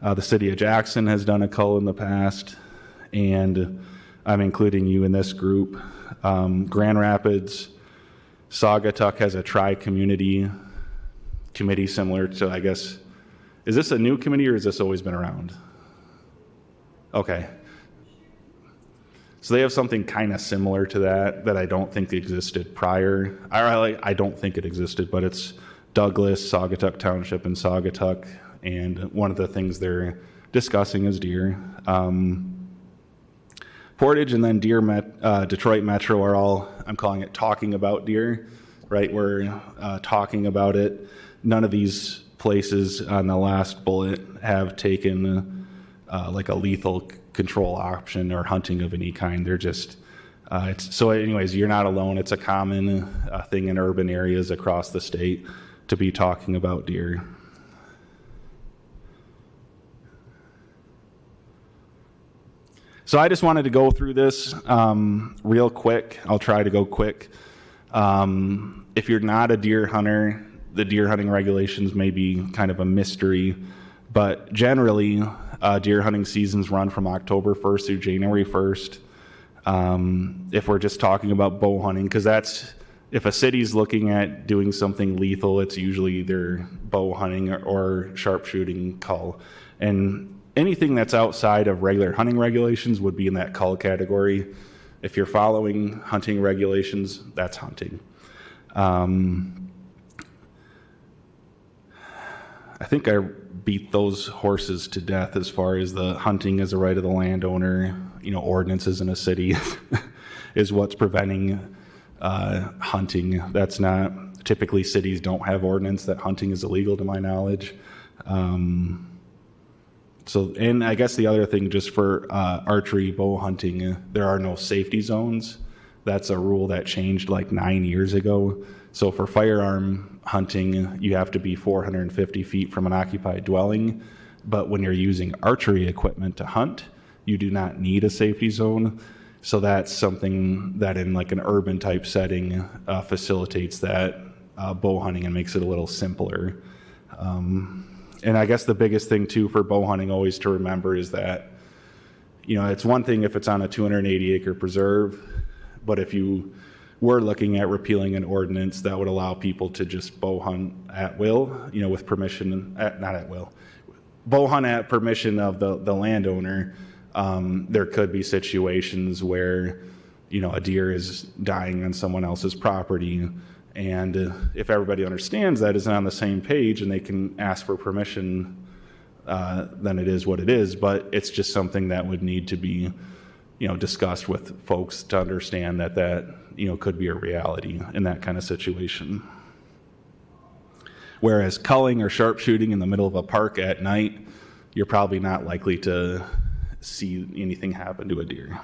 The city of Jackson has done a cull in the past, and I'm including you in this group. Grand Rapids, Saugatuck has a tri-community committee similar to, I guess, is this a new committee or has this always been around? Okay. So they have something kind of similar to that I don't think existed prior. I don't think it existed, but it's Douglas, Saugatuck Township, and Saugatuck, and one of the things they're discussing is deer. Portage and then Detroit Metro are all, I'm calling it talking about deer, right? We're talking about it. None of these places on the last bullet have taken like a lethal control option or hunting of any kind. They're just, so anyways, you're not alone. It's a common thing in urban areas across the state to be talking about deer. So I just wanted to go through this real quick. I'll try to go quick. If you're not a deer hunter, the deer hunting regulations may be kind of a mystery, but generally deer hunting seasons run from October 1st through January 1st. If we're just talking about bow hunting, because that's, if a city's looking at doing something lethal, it's usually either bow hunting or sharpshooting cull. And anything that's outside of regular hunting regulations would be in that cull category. If you're following hunting regulations, that's hunting. I think I beat those horses to death as far as the hunting as a right of the landowner, ordinances in a city is what's preventing hunting. That's not, typically cities don't have ordinance that hunting is illegal to my knowledge. So, and I guess the other thing just for archery bow hunting, there are no safety zones. That's a rule that changed like 9 years ago. So for firearm hunting, you have to be 450 feet from an occupied dwelling. But when you're using archery equipment to hunt, you do not need a safety zone. So that's something that in like an urban type setting facilitates that bow hunting and makes it a little simpler. And I guess the biggest thing too for bow hunting always to remember is that, it's one thing if it's on a 280 acre preserve, but if you were looking at repealing an ordinance that would allow people to just bow hunt at will, with permission, not at will, bow hunt at permission of the landowner, there could be situations where, a deer is dying on someone else's property. And if everybody understands that, isn't on the same page, and they can ask for permission, then it is what it is. But it's just something that would need to be, discussed with folks to understand that could be a reality in that kind of situation. Whereas culling or sharpshooting in the middle of a park at night, you're probably not likely to see anything happen to a deer.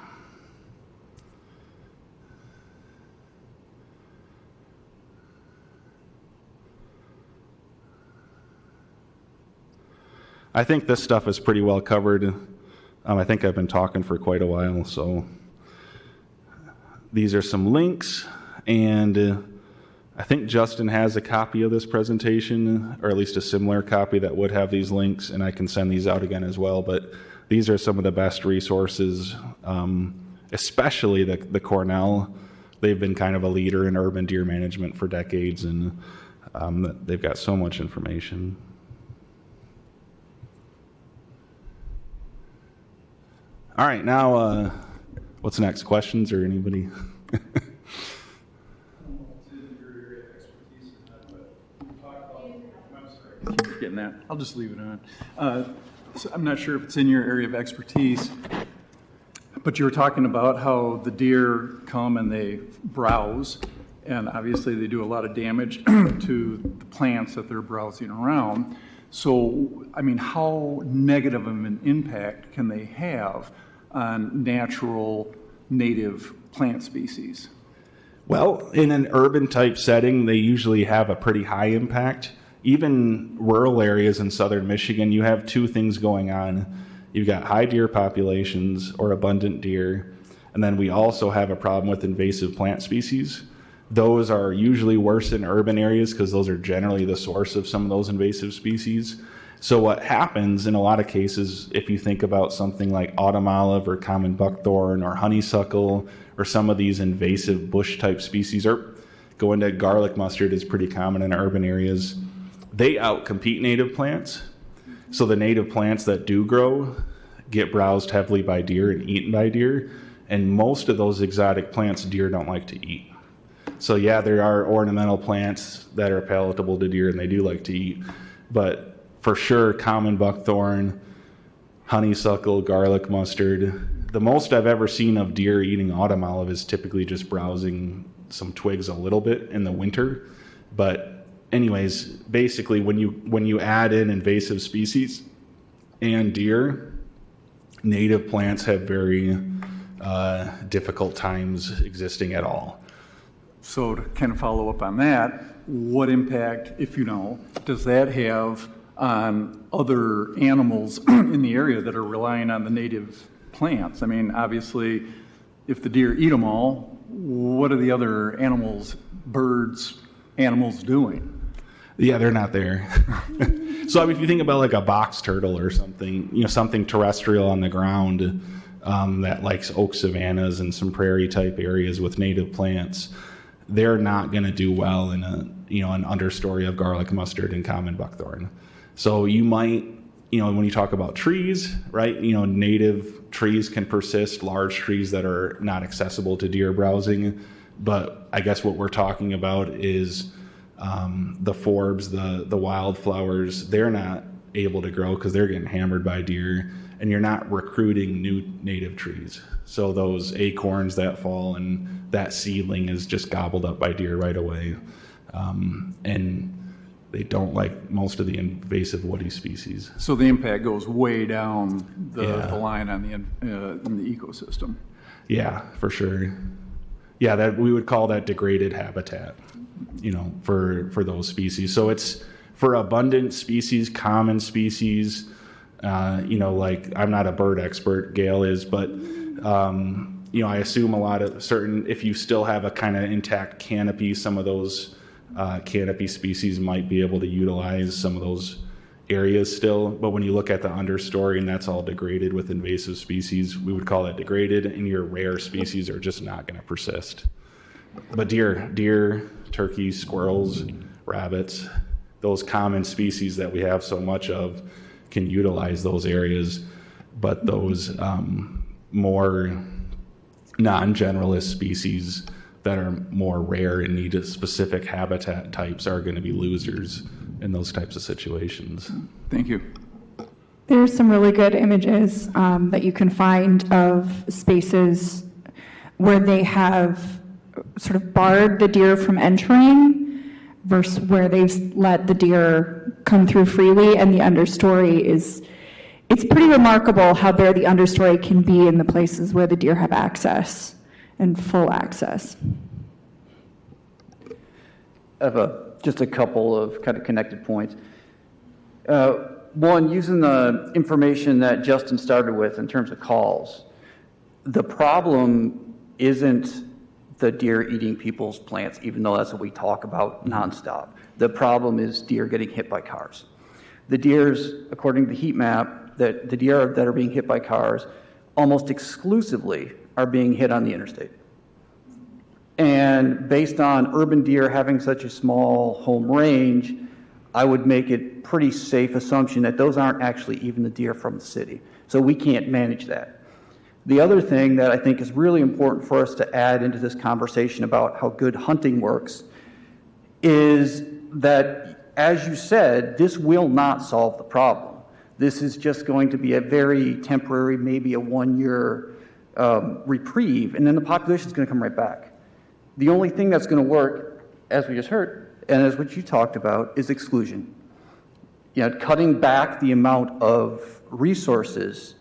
I think this stuff is pretty well covered. I think I've been talking for quite a while, so these are some links, and I think Justin has a copy of this presentation, or at least a similar copy that would have these links, and I can send these out again as well, but these are some of the best resources especially the Cornell. They've been kind of a leader in urban deer management for decades, and they've got so much information. All right, now what's next? Questions or anybody? Keep getting that. I'll just leave it on. So I'm not sure if it's in your area of expertise, but you were talking about how the deer come and they browse, and obviously they do a lot of damage to the plants that they're browsing around. So, I mean, how negative of an impact can they have on natural native plant species? Well, in an urban type setting, they usually have a pretty high impact. Even rural areas in southern Michigan, you have two things going on. You've got high deer populations or abundant deer, and then we also have a problem with invasive plant species. Those are usually worse in urban areas because those are generally the source of some of those invasive species. So what happens in a lot of cases, if you think about something like autumn olive or common buckthorn or honeysuckle or some of these invasive bush type species, or go into garlic mustard is pretty common in urban areas, they outcompete native plants. So the native plants that do grow get browsed heavily by deer and eaten by deer. And most of those exotic plants deer don't like to eat. So yeah, there are ornamental plants that are palatable to deer and they do like to eat. But for sure, common buckthorn, honeysuckle, garlic mustard. The most I've ever seen of deer eating autumn olive is typically just browsing some twigs a little bit in the winter. But anyways, basically when you add in invasive species and deer, native plants have very difficult times existing at all. So to kind of follow up on that, what impact, if you know, does that have on other animals in the area that are relying on the native plants? I mean, obviously, if the deer eat them all, what are the other animals, birds, animals doing? Yeah, they're not there. So I mean, if you think about like a box turtle or something, you know, something terrestrial on the ground that likes oak savannas and some prairie type areas with native plants, they're not going to do well in an understory of garlic mustard and common buckthorn. So you might, when you talk about trees, right, native trees can persist, large trees that are not accessible to deer browsing. But I guess what we're talking about is the forbs, the wildflowers, they're not able to grow because they're getting hammered by deer, and you're not recruiting new native trees. So those acorns that fall and that seedling is just gobbled up by deer right away. And they don't like most of the invasive woody species. So the impact goes way down the line on in the ecosystem. Yeah, for sure. Yeah, that we would call that degraded habitat, for those species. So it's for abundant species, common species, like I'm not a bird expert, Gail is, but I assume a lot of if you still have a kind of intact canopy, some of those canopy species might be able to utilize some of those areas still. But when you look at the understory and that's all degraded with invasive species, we would call that degraded, and your rare species are just not going to persist. But deer, turkeys, squirrels, rabbits, those common species that we have so much of can utilize those areas. But those more non-generalist species that are more rare and need specific habitat types are going to be losers in those types of situations. Thank you. There's some really good images that you can find of spaces where they have sort of barred the deer from entering versus where they've let the deer come through freely, and the understory it's pretty remarkable how bare the understory can be in the places where the deer have access and full access. I have just a couple of kind of connected points. One, using the information that Justin started with in terms of calls, the problem isn't the deer eating people's plants, even though that's what we talk about nonstop. The problem is deer getting hit by cars. The deers, according to the heat map, that the deer that are being hit by cars almost exclusively are being hit on the interstate. And based on urban deer having such a small home range, I would make it pretty safe assumption that those aren't actually even the deer from the city. So we can't manage that. The other thing that I think is really important for us to add into this conversation about how good hunting works is that, as you said, this will not solve the problem. This is just going to be a very temporary, maybe a 1-year reprieve, and then the population is going to come right back. The only thing that's going to work, as we just heard, and as what you talked about, is exclusion. You know, cutting back the amount of resources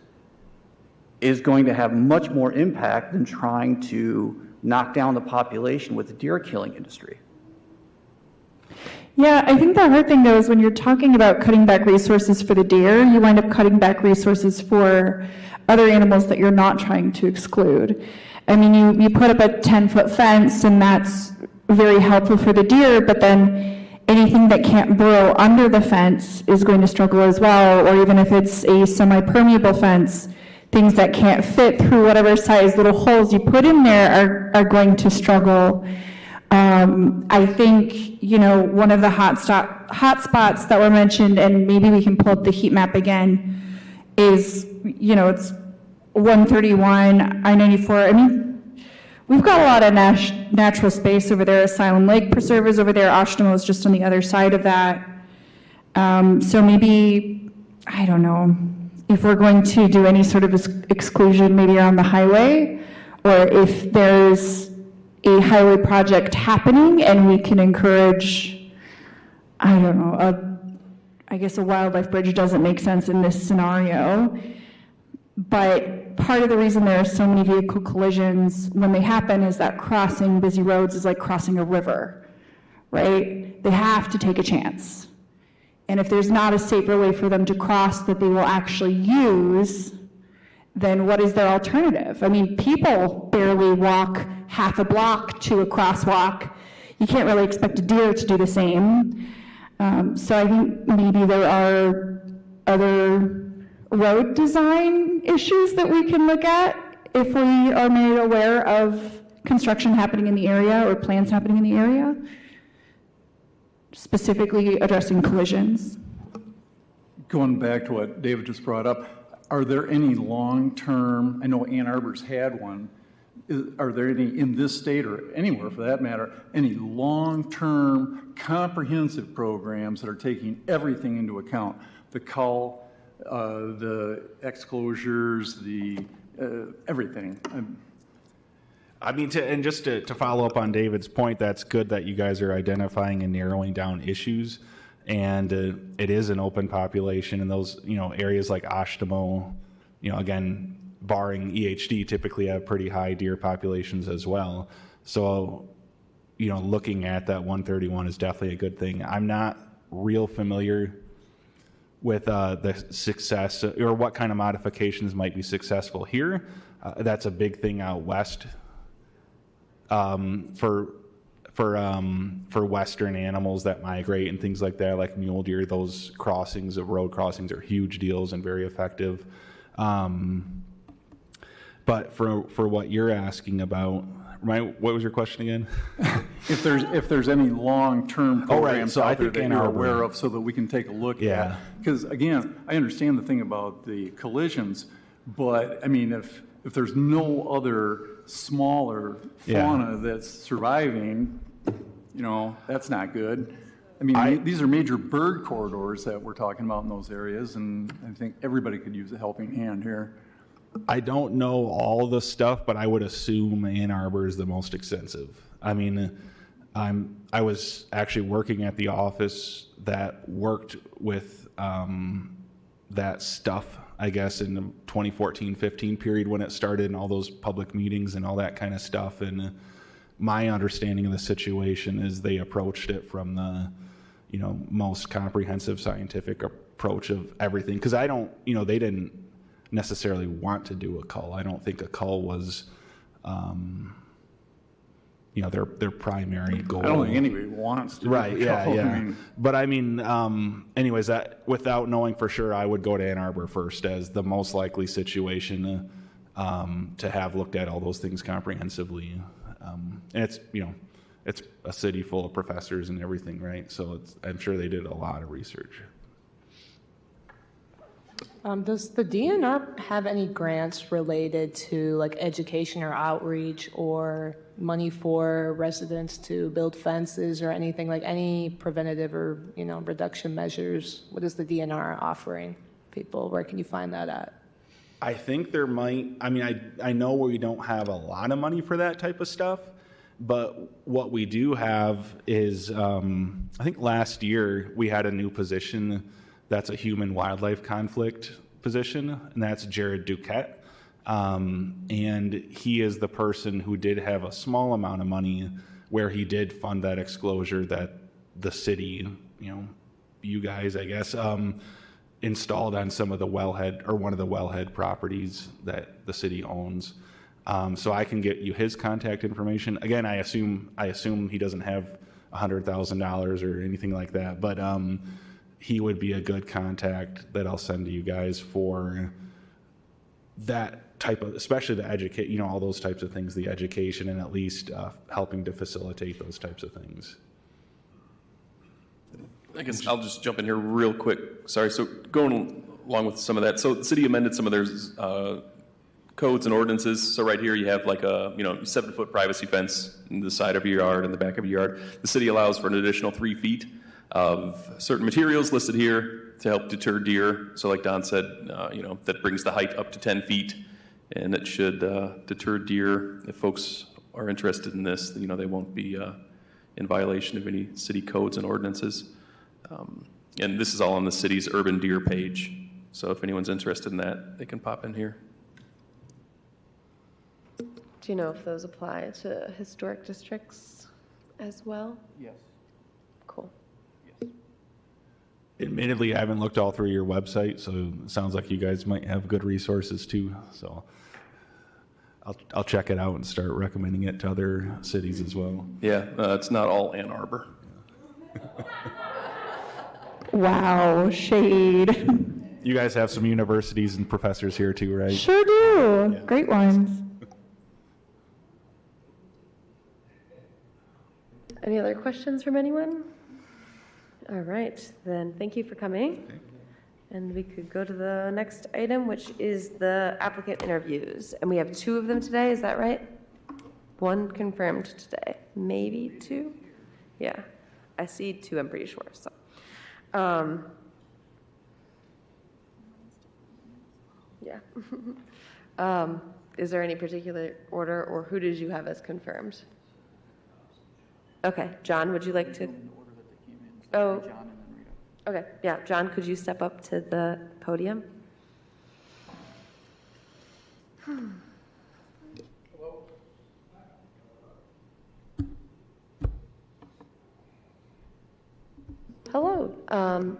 is going to have much more impact than trying to knock down the population with the deer killing industry. Yeah, I think the hard thing though is when you're talking about cutting back resources for the deer, you wind up cutting back resources for other animals that you're not trying to exclude. I mean, you put up a 10-foot fence and that's very helpful for the deer, but then anything that can't burrow under the fence is going to struggle as well, or even if it's a semi-permeable fence, things that can't fit through whatever size little holes you put in there are going to struggle. I think, you know, one of the hot spots that were mentioned, and maybe we can pull up the heat map again, is, you know, it's 131, I-94. I mean, we've got a lot of natural space over there. Asylum Lake Preserve is over there. Oshtemo is just on the other side of that. So maybe, I don't know, if we're going to do any sort of exclusion maybe around the highway, or if there's a highway project happening and we can encourage, I don't know, I guess a wildlife bridge doesn't make sense in this scenario. But part of the reason there are so many vehicle collisions when they happen is that crossing busy roads is like crossing a river, right? They have to take a chance. And if there's not a safer way for them to cross that they will actually use, then what is their alternative? I mean, people barely walk half a block to a crosswalk. You can't really expect a deer to do the same. So I think maybe there are other road design issues that we can look at if we are made aware of construction happening in the area or plans happening in the area, specifically addressing collisions. Going back to what David just brought up, are there any long-term, I know Ann Arbor's had one, are there any in this state or anywhere for that matter, any long-term comprehensive programs that are taking everything into account? The cull, the exclosures, the everything. I mean, just to follow up on David's point, that's good that you guys are identifying and narrowing down issues. And it is an open population in those, you know, areas like Oshtemo, you know, again, barring EHD, typically have pretty high deer populations as well. So, you know, looking at that 131 is definitely a good thing. I'm not real familiar with the success or what kind of modifications might be successful here. That's a big thing out west for western animals that migrate and things like that, like mule deer. Those crossings of road crossings are huge deals and very effective. But for what you're asking about, what was your question again? If there's any long-term programs so out there that you're aware of, so that we can take a look at. Because again, I understand the thing about the collisions, but I mean, if there's no other smaller fauna that's surviving, you know, that's not good. I mean, these are major bird corridors that we're talking about in those areas, and I think everybody could use a helping hand here. I don't know all the stuff, but I would assume Ann Arbor is the most extensive. I mean, I was actually working at the office that worked with that stuff, I guess, in the 2014-15 period when it started and all those public meetings and all that kind of stuff. And my understanding of the situation is they approached it from the, you know, most comprehensive scientific approach of everything. Because I don't, you know, they didn't necessarily want to do a cull. I don't think a cull was, you know, their primary goal. I don't think anybody wants to. Right, do a cull. yeah. I mean, but I mean, anyways, that without knowing for sure, I would go to Ann Arbor first as the most likely situation. to have looked at all those things comprehensively. And it's, it's a city full of professors and everything, right? So I'm sure they did a lot of research. Does the DNR have any grants related to like education or outreach or money for residents to build fences or anything, like any preventative or, reduction measures? What is the DNR offering people? Where can you find that at? I think there might, I know we don't have a lot of money for that type of stuff, but what we do have is, I think last year we had a new position that's a human wildlife conflict position, and that's Jared Duquette. And he is the person who did have a small amount of money where he did fund that exclosure that the city, you guys, I guess, installed on some of the wellhead or one of the wellhead properties that the city owns. So I can get you his contact information. Again, I assume he doesn't have $100,000 or anything like that, but he would be a good contact that I'll send to you guys for that type of, especially the educate, all those types of things, the education, and at least helping to facilitate those types of things. I guess I'll just jump in here real quick. Sorry. So going along with some of that, so the city amended some of their codes and ordinances. So right here you have like a 7-foot privacy fence in the side of your yard and the back of your yard. The city allows for an additional 3 feet of certain materials listed here to help deter deer. So like Don said, that brings the height up to 10 feet, and it should deter deer. If folks are interested in this, they won't be in violation of any city codes and ordinances. And this is all on the city's urban deer page. So if anyone's interested in that, they can pop in here. Do you know if those apply to historic districts as well? Yes. Cool. Admittedly, I haven't looked all through your website, so it sounds like you guys might have good resources too. So I'll check it out and start recommending it to other cities as well. Yeah, it's not all Ann Arbor. Wow, shade. You guys have some universities and professors here too, right? Sure do. Yeah. Great ones. Any other questions from anyone? All right, then thank you for coming. Okay. And we could go to the next item, which is the applicant interviews. And we have 2 of them today, is that right? 1 confirmed today, maybe 2? Yeah, I see 2, I'm pretty sure, so. Yeah. Is there any particular order, or who did you have as confirmed? Okay, John, would you like to? Oh, okay, yeah, John, could you step up to the podium? Hello.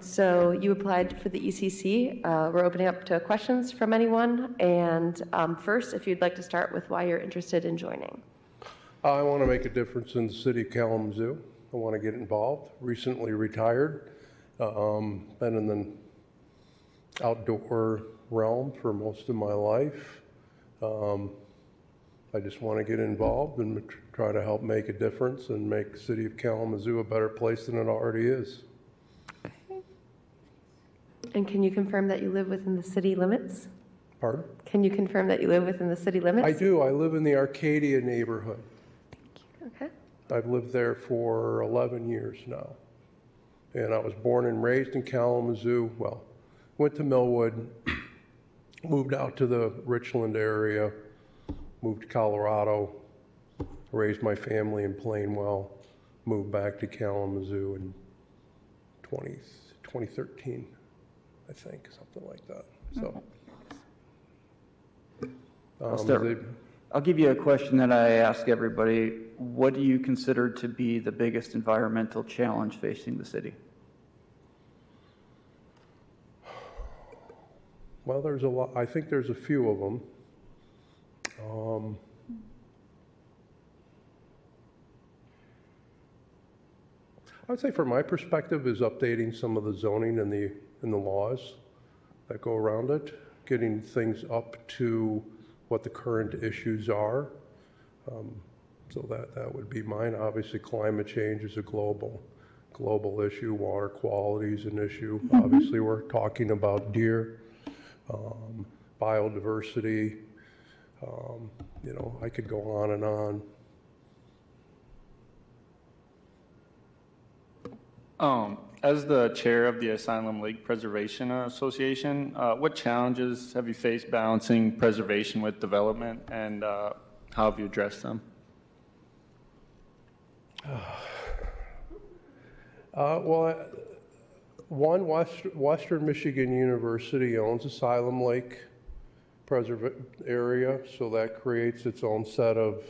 So you applied for the ECC. We're opening up to questions from anyone. And first, if you'd like to start with why you're interested in joining. I want to make a difference in the city of Kalamazoo. I want to get involved. Recently retired. Been in the outdoor realm for most of my life. I just want to get involved and try to help make a difference and make the city of Kalamazoo a better place than it already is. And can you confirm that you live within the city limits? Pardon? Can you confirm that you live within the city limits? I do. I live in the Arcadia neighborhood. Okay. I've lived there for 11 years now. And I was born and raised in Kalamazoo. Well, went to Millwood, moved out to the Richland area, moved to Colorado, raised my family in Plainwell, moved back to Kalamazoo in 2013, I think, something like that. So, I'll give you a question that I ask everybody. What do you consider to be the biggest environmental challenge facing the city? Well, there's a lot. I think there's a few of them. I would say from my perspective is updating some of the zoning and the laws that go around it, getting things up to what the current issues are. So that would be mine. Obviously, climate change is a global issue. Water quality is an issue. Obviously, we're talking about deer, biodiversity. I could go on and on. As the chair of the Asylum Lake Preservation Association, what challenges have you faced balancing preservation with development, and how have you addressed them? Western Michigan University owns Asylum Lake area, so that creates its own set of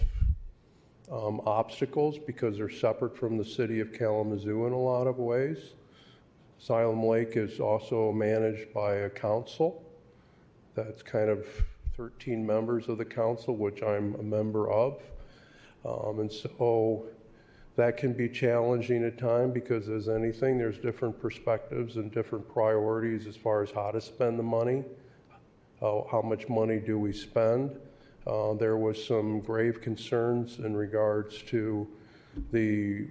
obstacles because they're separate from the city of Kalamazoo in a lot of ways. Asylum Lake is also managed by a council. That's kind of 13 members of the council, which I'm a member of. And so that can be challenging at times because as anything, there's different perspectives and different priorities as far as how to spend the money. How much money do we spend? There was some grave concerns in regards to the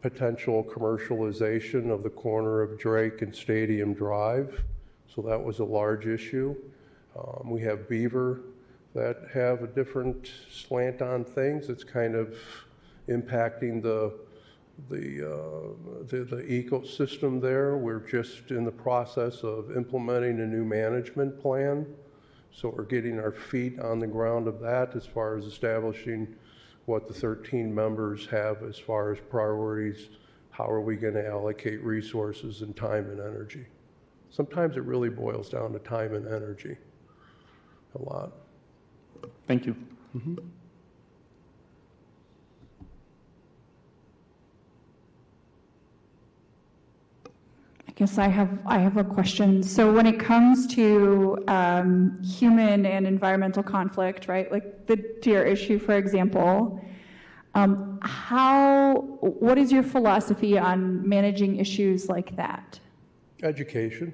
potential commercialization of the corner of Drake and Stadium Drive. So that was a large issue. We have Beaver that have a different slant on things. It's kind of impacting the ecosystem there. We're just in the process of implementing a new management plan. So we're getting our feet on the ground of that as far as establishing what the 13 members have as far as priorities. How are we going to allocate resources and time and energy? Sometimes it really boils down to time and energy a lot. Thank you. Mm-hmm. I guess I have a question. So when it comes to human and environmental conflict, right, like the deer issue, for example, what is your philosophy on managing issues like that? Education.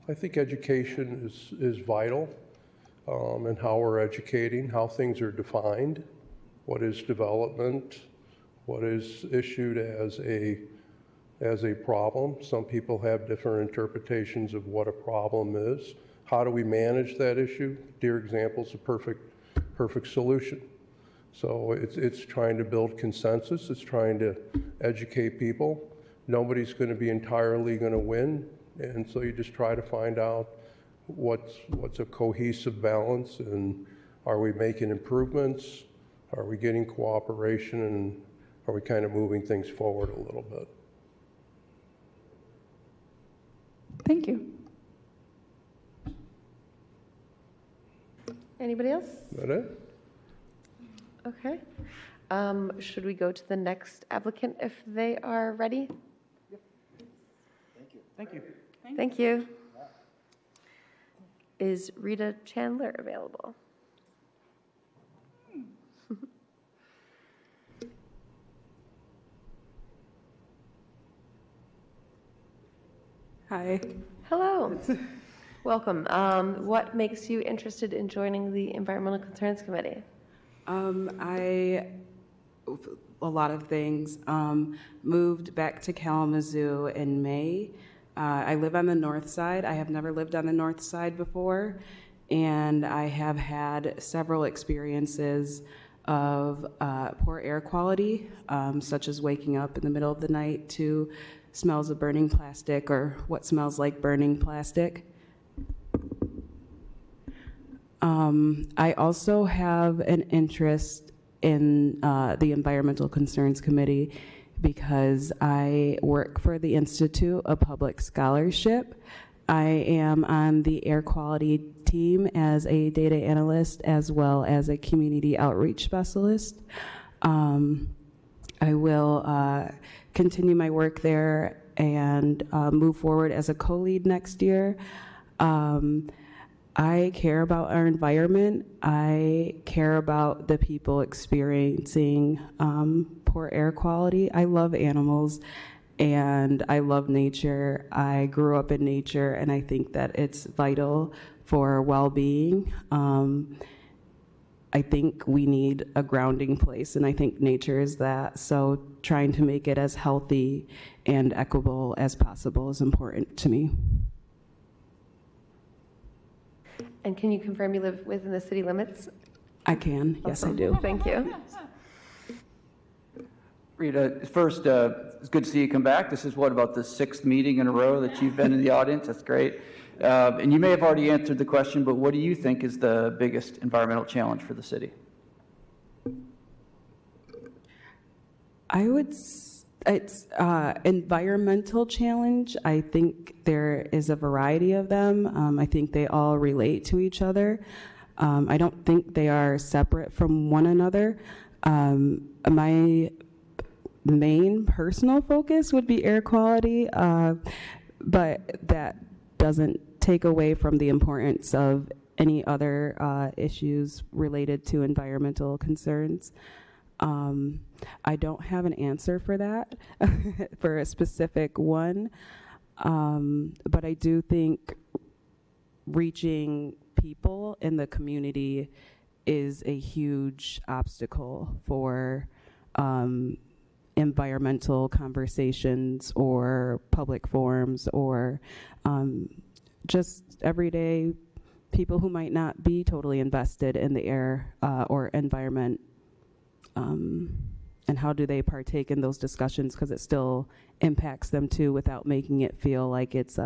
I think education is vital, and how we're educating, how things are defined, what is development, what is issued as a problem. Some people have different interpretations of what a problem is. How do we manage that issue? Deer example is a perfect solution. So it's trying to build consensus. It's trying to educate people. Nobody's going to be entirely going to win, and so you just try to find out what's a cohesive balance, and are we making improvements? Are we getting cooperation, and are we kind of moving things forward a little bit? Thank you. Anybody else? Is that it? Okay. Should we go to the next applicant if they are ready? Thank you. Thank you. Is Rita Chandler available? Hi. Hello. Welcome. What makes you interested in joining the Environmental Concerns Committee? A lot of things. Moved back to Kalamazoo in May. I live on the north side. I have never lived on the north side before, and I have had several experiences of poor air quality, such as waking up in the middle of the night to smells of burning plastic or what smells like burning plastic. I also have an interest in the Environmental Concerns Committee because I work for the Institute of Public Scholarship. I am on the air quality team as a data analyst as well as a community outreach specialist. I will continue my work there and move forward as a co-lead next year. I care about our environment. I care about the people experiencing poor air quality. I love animals, and I love nature. I grew up in nature, and I think that it's vital for well-being. I think we need a grounding place, and I think nature is that. So trying to make it as healthy and equitable as possible is important to me. And can you confirm you live within the city limits? I can, yes I do. Thank you. Rita, first, it's good to see you come back. This is what, about the 6th meeting in a row that you've been in the audience? That's great. And you may have already answered the question, but what do you think is the biggest environmental challenge for the city? I would, it's environmental challenge. I think there is a variety of them. I think they all relate to each other. I don't think they are separate from one another. My main personal focus would be air quality, but that doesn't take away from the importance of any other issues related to environmental concerns. I don't have an answer for that, for a specific one, but I do think reaching people in the community is a huge obstacle for environmental conversations or public forums or just everyday people who might not be totally invested in the air or environment. And how do they partake in those discussions, because it still impacts them too without making it feel like it's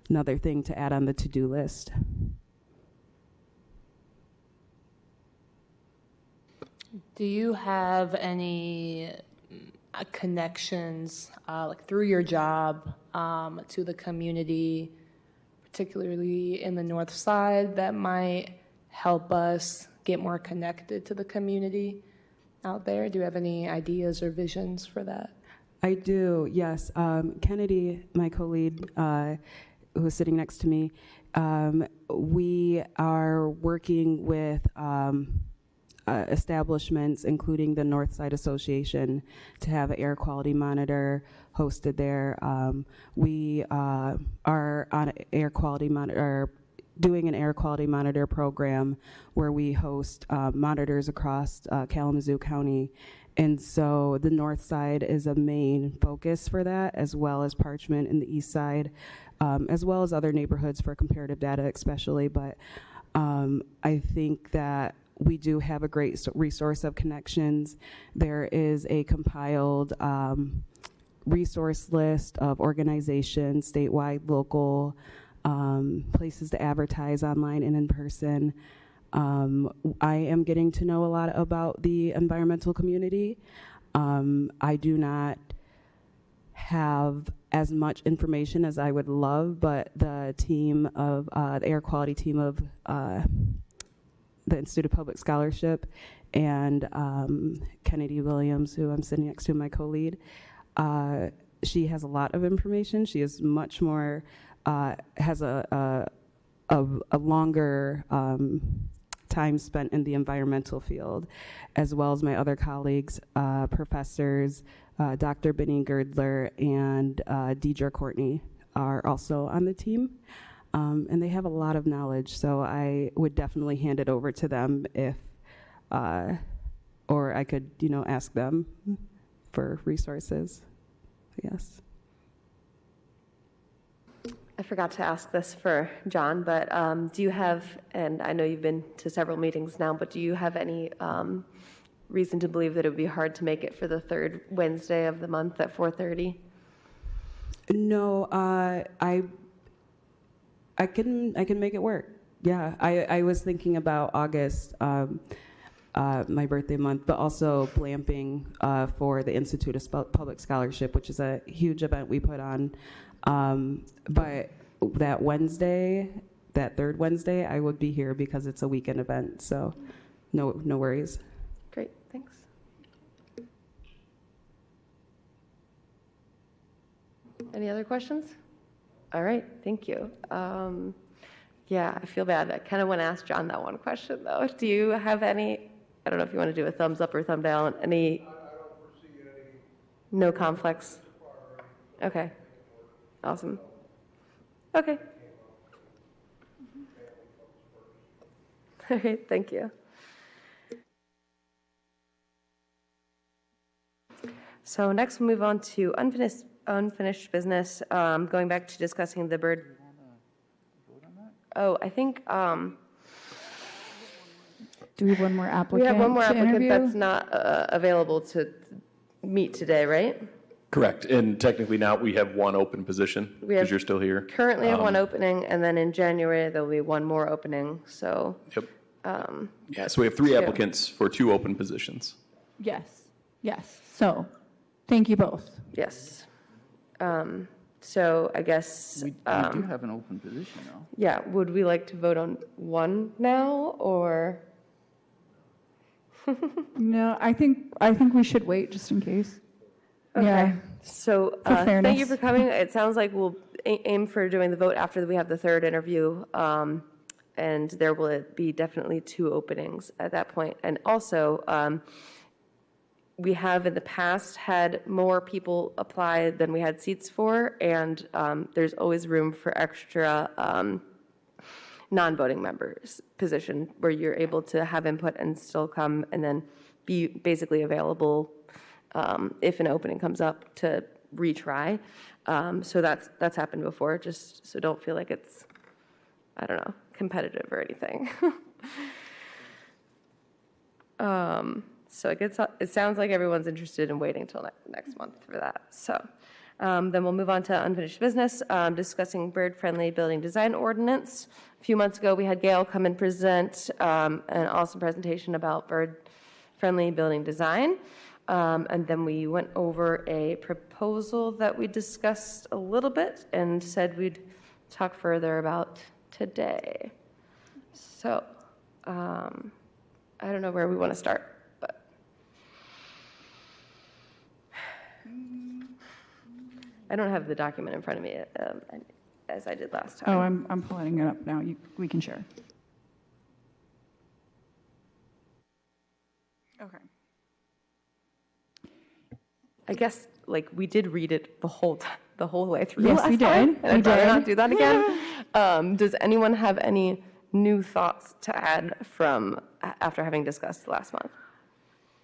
another thing to add on the to-do list. Do you have any connections, like through your job, to the community, particularly in the North Side, that might help us get more connected to the community out there? Do you have any ideas or visions for that? I do, yes. Kennedy, my co-lead, who is sitting next to me, we are working with establishments, including the Northside Association, to have an air quality monitor hosted there. We are on air quality monitor, doing an air quality monitor program where we host monitors across Kalamazoo County. And so the North Side is a main focus for that, as well as Parchment in the East Side, as well as other neighborhoods for comparative data especially. But I think that we do have a great resource of connections. There is a compiled resource list of organizations, statewide, local, places to advertise online and in person. I am getting to know a lot about the environmental community. I do not have as much information as I would love, but the team of, the air quality team of the Institute of Public Scholarship and Kennedy Williams, who I'm sitting next to, my co-lead, she has a lot of information. She is much more, has a longer time spent in the environmental field, as well as my other colleagues, professors, Dr. Benny Girdler and Deidre Courtney are also on the team. And they have a lot of knowledge, so I would definitely hand it over to them if, or I could, ask them for resources. Yes. I forgot to ask this for John, but do you have, and I know you've been to several meetings now, but do you have any reason to believe that it would be hard to make it for the third Wednesday of the month at 4:30? No, I can make it work. Yeah, I was thinking about August, my birthday month, but also glamping for the Institute of Public Scholarship, which is a huge event we put on. But that Wednesday, that third Wednesday, I would be here because it's a weekend event. So no worries. Great, thanks. Any other questions? All right, thank you. Yeah, I feel bad. I kind of want to ask John that one question, though. Do you have any, I don't know if you want to do a thumbs up or thumb down, any, no conflicts? Okay, awesome. Okay. Okay, thank you. So next we'll move on to unfinished business, going back to discussing the bird. Oh, I think, Do we have one more we applicant have one more to applicant interview? that's not available to meet today, right? Correct. And technically now we have one open position We because have you're still here. Currently have one opening, and then in January, there'll be one more opening, so. Yep. um, Yeah, so we have 3 two. applicants for 2 open positions. Yes, yes. So, thank you both. Yes. So I guess, We do have an open position, though. yeah, would we like to vote on one now, or? No, I think we should wait just in case. Okay, Yeah. so For thank you fairness. for coming. It sounds like we'll aim for doing the vote after we have the third interview. And there will be definitely 2 openings at that point. And also, we have in the past had more people apply than we had seats for, and there's always room for extra non-voting members position where you're able to have input and still come and then be basically available if an opening comes up to retry. So that's happened before, just so don't feel like it's, I don't know, competitive or anything. So it sounds like everyone's interested in waiting till next month for that. So then we'll move on to unfinished business, discussing bird-friendly building design ordinance. A few months ago, we had Gail come and present an awesome presentation about bird-friendly building design. And then we went over a proposal that we discussed a little bit and said we'd talk further about today. So I don't know where we want to start, but. I don't have the document in front of me as I did last time. Oh, I'm pulling it up now. We can share. Okay. I guess, like, we did read it the whole way through. Yes, last we did. time, and I'd We rather did. not do that again. Does anyone have any new thoughts to add from after having discussed last month?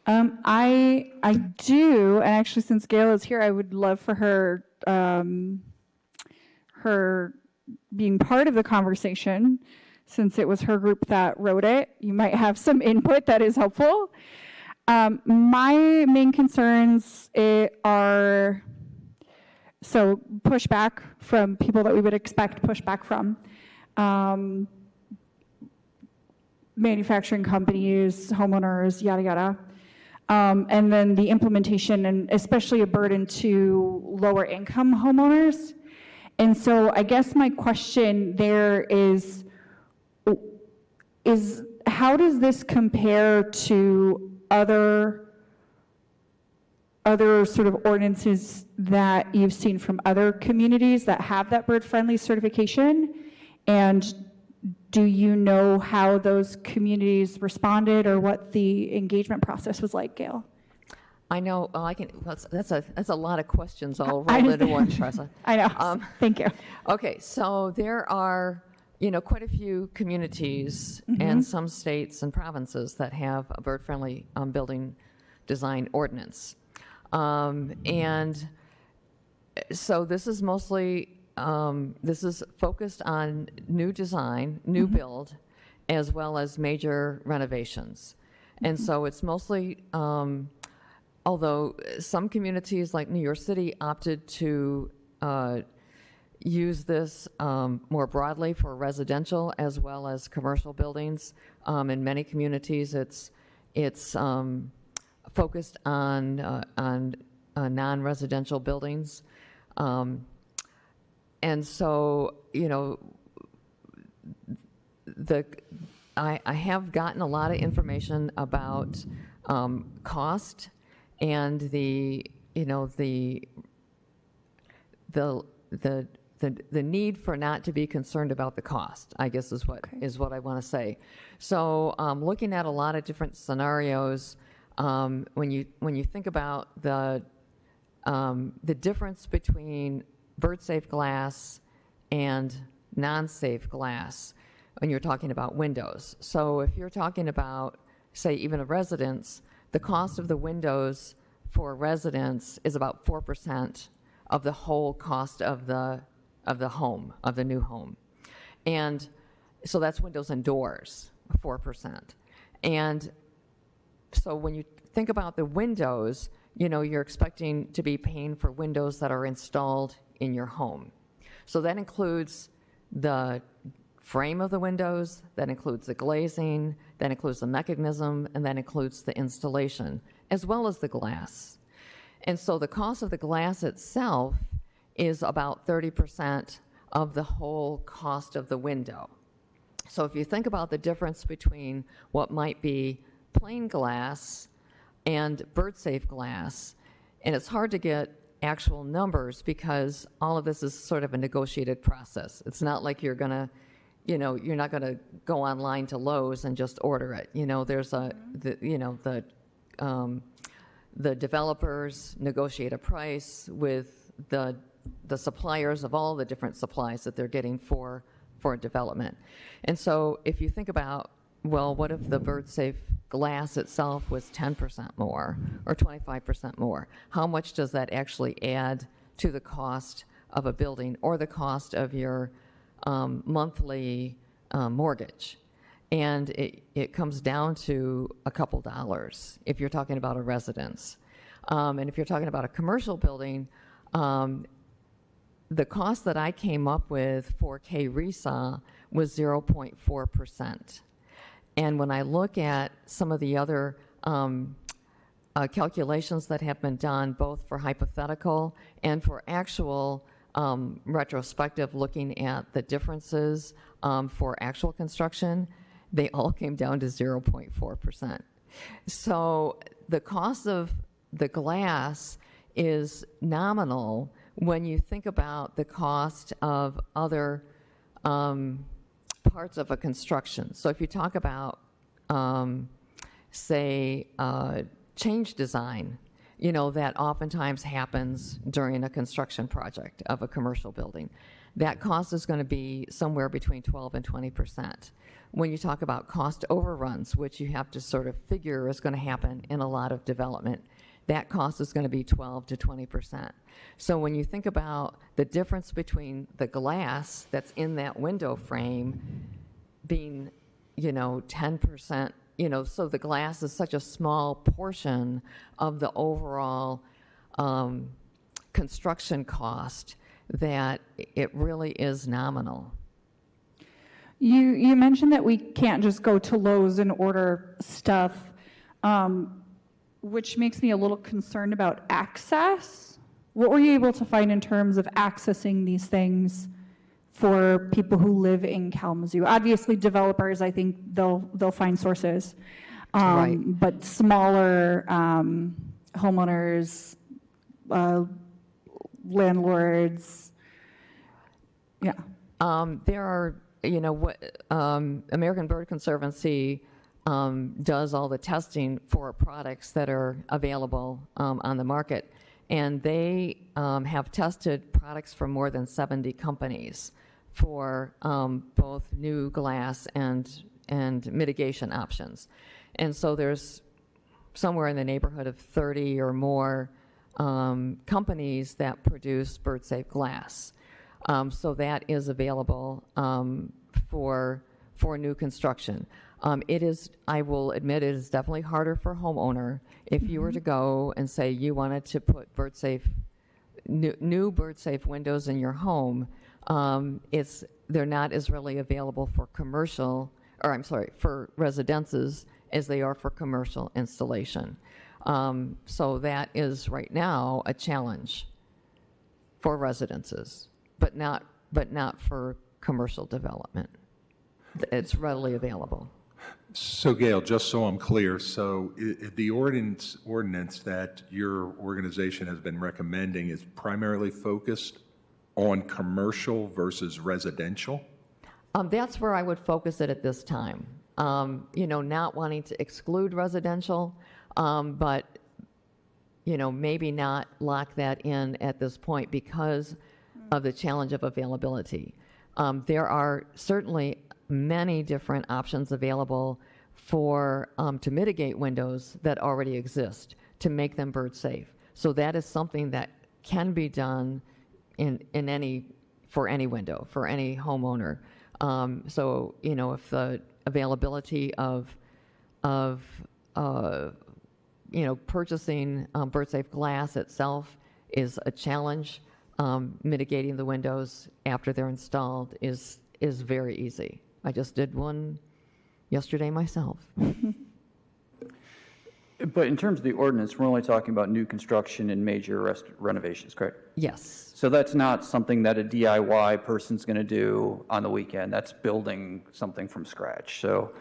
I do, and actually, since Gail is here, I would love for her being part of the conversation, since it was her group that wrote it. You might have some input that is helpful. My main concerns are pushback from people that we would expect pushback from. Manufacturing companies, homeowners, yada, yada. And then the implementation, and especially a burden to lower income homeowners. And so I guess my question there is how does this compare to other sort of ordinances that you've seen from other communities that have that bird-friendly certification? And do you know how those communities responded or what the engagement process was like, Gail? I know, that's a lot of questions all I rolled into one, understand. Tressa. I know, thank you. Okay, so there are, quite a few communities and some states and provinces that have a bird-friendly building design ordinance. And so this is mostly, this is focused on new design, new build, as well as major renovations. And so it's mostly, although some communities like New York City opted to use this more broadly for residential as well as commercial buildings. In many communities, it's focused on non-residential buildings. And so, I have gotten a lot of information about cost and the need for not to be concerned about the cost, I guess is what I want to say. So looking at a lot of different scenarios, when you think about the the difference between bird-safe glass and non-safe glass when you're talking about windows. So if you're talking about, say, even a residence, the cost of the windows for a residence is about 4% of the whole cost of the home, of the new home. And so that's windows and doors, 4%. And so when you think about the windows, you know, you're expecting to be paying for windows that are installed in your home. So that includes the frame of the windows, that includes the glazing, that includes the mechanism, and that includes the installation, as well as the glass. And so the cost of the glass itself is about 30% of the whole cost of the window. So if you think about the difference between what might be plain glass and bird-safe glass, and it's hard to get actual numbers because all of this is sort of a negotiated process. It's not like you're going to, you know, you're not going to go online to Lowe's and just order it. You know, there's the developers negotiate a price with the suppliers of all the different supplies that they're getting for development. And so if you think about, well, what if the bird-safe glass itself was 10% more or 25% more? How much does that actually add to the cost of a building or the cost of your monthly mortgage? And it comes down to a couple dollars if you're talking about a residence. And if you're talking about a commercial building, the cost that I came up with for KRESA was 0.4%. And when I look at some of the other calculations that have been done, both for hypothetical and for actual retrospective, looking at the differences for actual construction, they all came down to 0.4%. So the cost of the glass is nominal when you think about the cost of other parts of a construction. So if you talk about, say, change design, you know, that oftentimes happens during a construction project of a commercial building. That cost is going to be somewhere between 12 and 20%. When you talk about cost overruns, which you have to sort of figure is going to happen in a lot of development, that cost is going to be 12 to 20%. So when you think about the difference between the glass that's in that window frame being, you know, 10%, you know, so the glass is such a small portion of the overall construction cost that it really is nominal. You mentioned that we can't just go to Lowe's and order stuff, which makes me a little concerned about access. What were you able to find in terms of accessing these things for people who live in Kalamazoo? Obviously, developers, I think they'll find sources, Right. But smaller homeowners, landlords, yeah. There are, you know, what American Bird Conservancy does all the testing for products that are available on the market, and they have tested products from more than 70 companies for both new glass and mitigation options. And so there's somewhere in the neighborhood of 30 or more companies that produce bird-safe glass. So that is available for new construction. It is, I will admit, it is definitely harder for a homeowner. If you were to go and say you wanted to put new bird-safe windows in your home, they're not as really available for for residences as they are for commercial installation. So that is right now a challenge for residences, but not for commercial development. It's readily available. So Gail, just so I'm clear, so the ordinance that your organization has been recommending is primarily focused on commercial versus residential? That's where I would focus it at this time. You know, not wanting to exclude residential, but maybe not lock that in at this point because of the challenge of availability. There are certainly many different options available for to mitigate windows that already exist to make them bird safe. So that is something that can be done for any window, for any homeowner. So if the availability of purchasing bird safe glass itself is a challenge, mitigating the windows after they're installed is very easy. I just did one yesterday myself. But in terms of the ordinance, we're only talking about new construction and major renovations, correct? Yes. So that's not something that a DIY person's going to do on the weekend. That's building something from scratch. So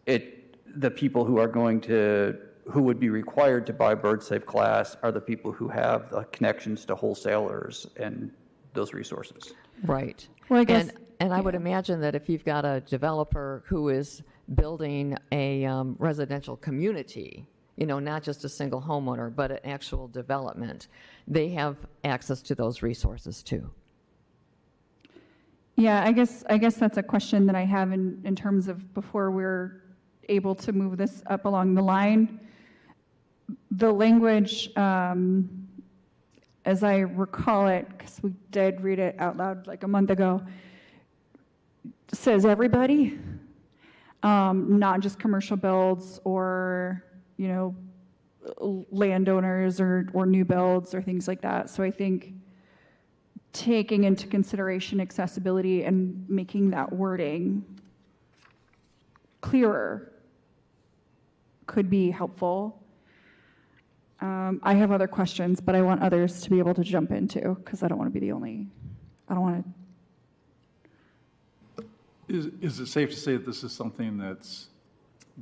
the people who would be required to buy bird safe glass are the people who have the connections to wholesalers and those resources. Right. Well, I guess, and I would imagine that if you've got a developer who is building a residential community, not just a single homeowner, but an actual development, they have access to those resources too. Yeah, I guess that's a question that I have in terms of before we're able to move this up along the line. The language, as I recall it, because we did read it out loud like a month ago, says everybody, not just commercial builds or landowners or new builds or things like that. So I think taking into consideration accessibility and making that wording clearer could be helpful. I have other questions, but I want others to be able to jump into because I don't want to be the only. I don't want to. Is it safe to say that this is something that's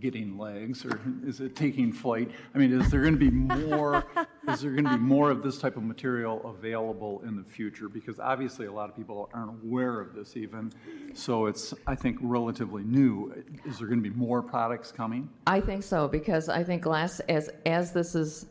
getting legs, or is it taking flight? I mean, is there going to be more? Is there going to be more of this type of material available in the future? Because obviously, a lot of people aren't aware of this even. So it's, I think, relatively new. Is there going to be more products coming? I think so, because I think glass, as this is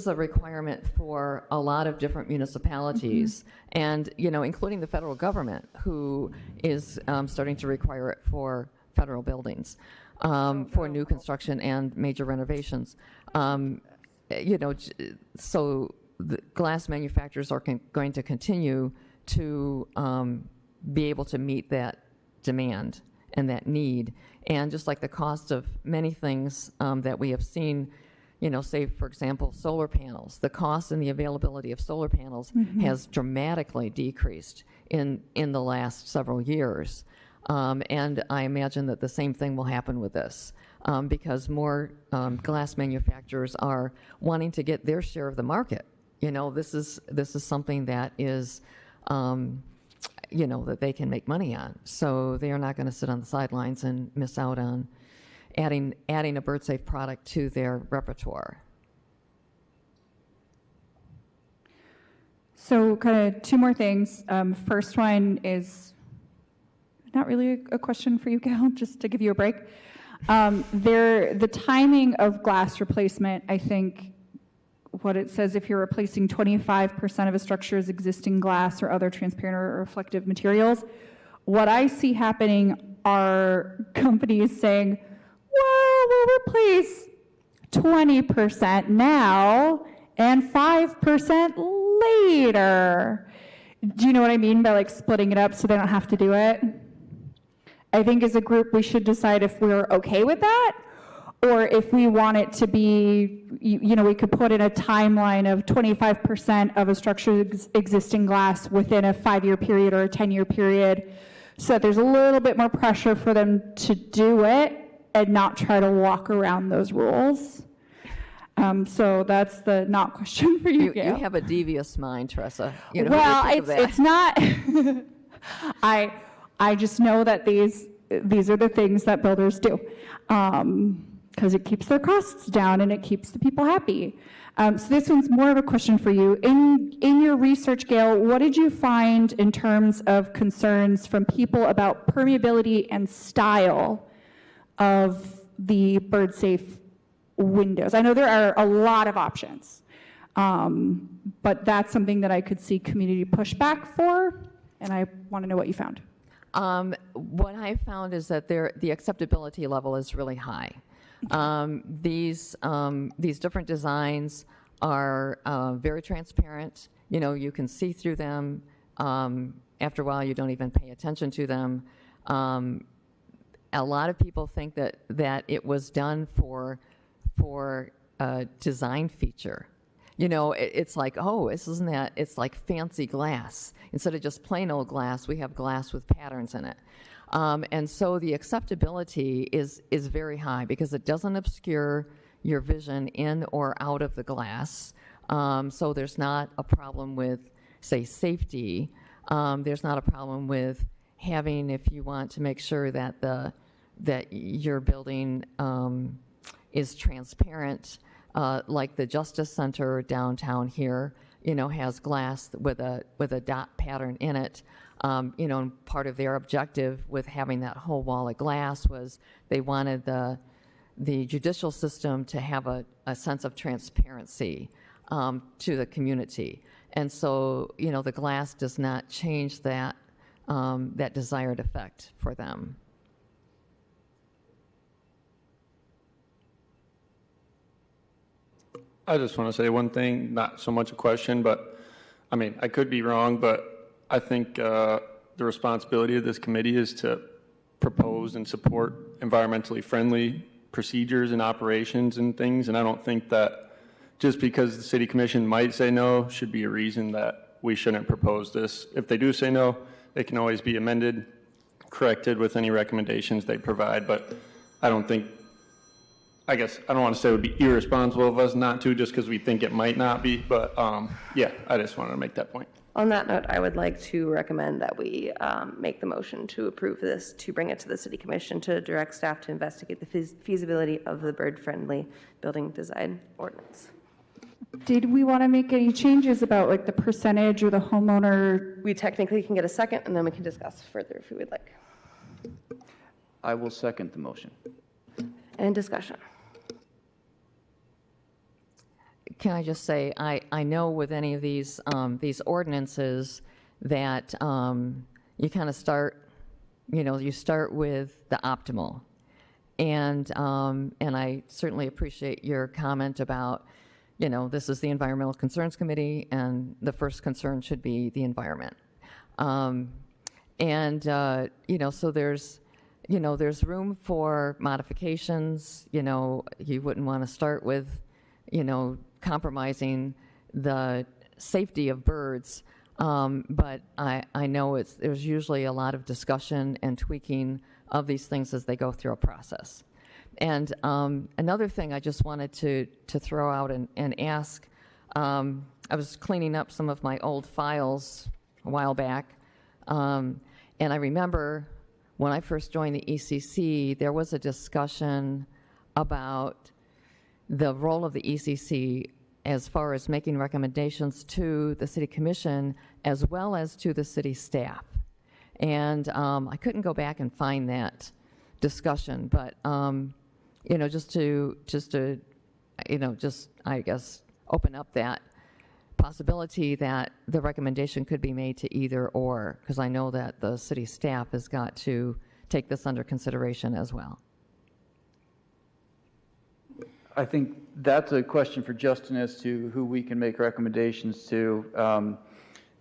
a requirement for a lot of different municipalities, and including the federal government, who is starting to require it for federal buildings. For new construction and major renovations. So the glass manufacturers are going to continue to be able to meet that demand and that need. And just like the cost of many things that we have seen, say, for example, solar panels, the cost and the availability of solar panels has dramatically decreased in the last several years. And I imagine that the same thing will happen with this because more glass manufacturers are wanting to get their share of the market. This is something that is, that they can make money on. So they are not going to sit on the sidelines and miss out on adding a bird safe product to their repertoire. So kind of two more things. First one is not really a question for you, Gail, just to give you a break. The timing of glass replacement, I think what it says, if you're replacing 25% of a structure's existing glass or other transparent or reflective materials, what I see happening are companies saying, well, we'll replace 20% now and 5% later. Do you know what I mean by like splitting it up so they don't have to do it? I think as a group we should decide if we're okay with that, or if we want it to be, we could put in a timeline of 25% of a structure's existing glass within a 5-year period or a 10-year period, so that there's a little bit more pressure for them to do it and not try to walk around those rules. So that's the not question for you, Gail. You have a devious mind, Tressa. Well, it's not. I just know that these are the things that builders do because it keeps their costs down and it keeps the people happy. So this one's more of a question for you. In your research, Gail, what did you find in terms of concerns from people about permeability and style of the bird safe windows? I know there are a lot of options. But that's something that I could see community pushback for, and I want to know what you found. What I found is that the acceptability level is really high. These different designs are very transparent. You know, you can see through them. After a while, you don't even pay attention to them. A lot of people think that it was done for a design feature. You know, it's like, oh, isn't that, it's like fancy glass. Instead of just plain old glass, we have glass with patterns in it. And so the acceptability is very high because it doesn't obscure your vision in or out of the glass. So there's not a problem with, say, safety. There's not a problem with having, if you want to make sure that that your building is transparent, like the Justice Center downtown here, you know, has glass with a dot pattern in it. You know, and part of their objective with having that whole wall of glass was they wanted the judicial system to have a sense of transparency to the community. And so, you know, the glass does not change that that desired effect for them. I just want to say one thing, not so much a question, but I mean, I could be wrong, but I think the responsibility of this committee is to propose and support environmentally friendly procedures and operations and things, and I don't think that just because the city commission might say no should be a reason that we shouldn't propose this. If they do say no, it can always be amended, corrected with any recommendations they provide, but I don't think, I guess, I don't want to say it would be irresponsible of us not to just because we think it might not be, but yeah, I just wanted to make that point. On that note, I would like to recommend that we make the motion to approve this, to bring it to the City Commission to direct staff to investigate the feasibility of the bird-friendly building design ordinance. Did we want to make any changes about like the percentage or the homeowner? We technically can get a second, and then we can discuss further if we would like. I will second the motion. And discussion. Can I just say, I know with any of these ordinances that you kind of start, you know, you start with the optimal. And I certainly appreciate your comment about, you know, this is the Environmental Concerns Committee, and the first concern should be the environment. You know, so there's room for modifications. You know, you wouldn't want to start with, you know, compromising the safety of birds. But I know there's usually a lot of discussion and tweaking of these things as they go through a process. And another thing I just wanted to throw out and ask, I was cleaning up some of my old files a while back, and I remember when I first joined the ECC, there was a discussion about the role of the ECC as far as making recommendations to the City Commission as well as to the city staff. And I couldn't go back and find that discussion, but you know, just to you know, just I guess open up that possibility that the recommendation could be made to either or, because I know that the city staff has got to take this under consideration as well. I think that's a question for Justin as to who we can make recommendations to.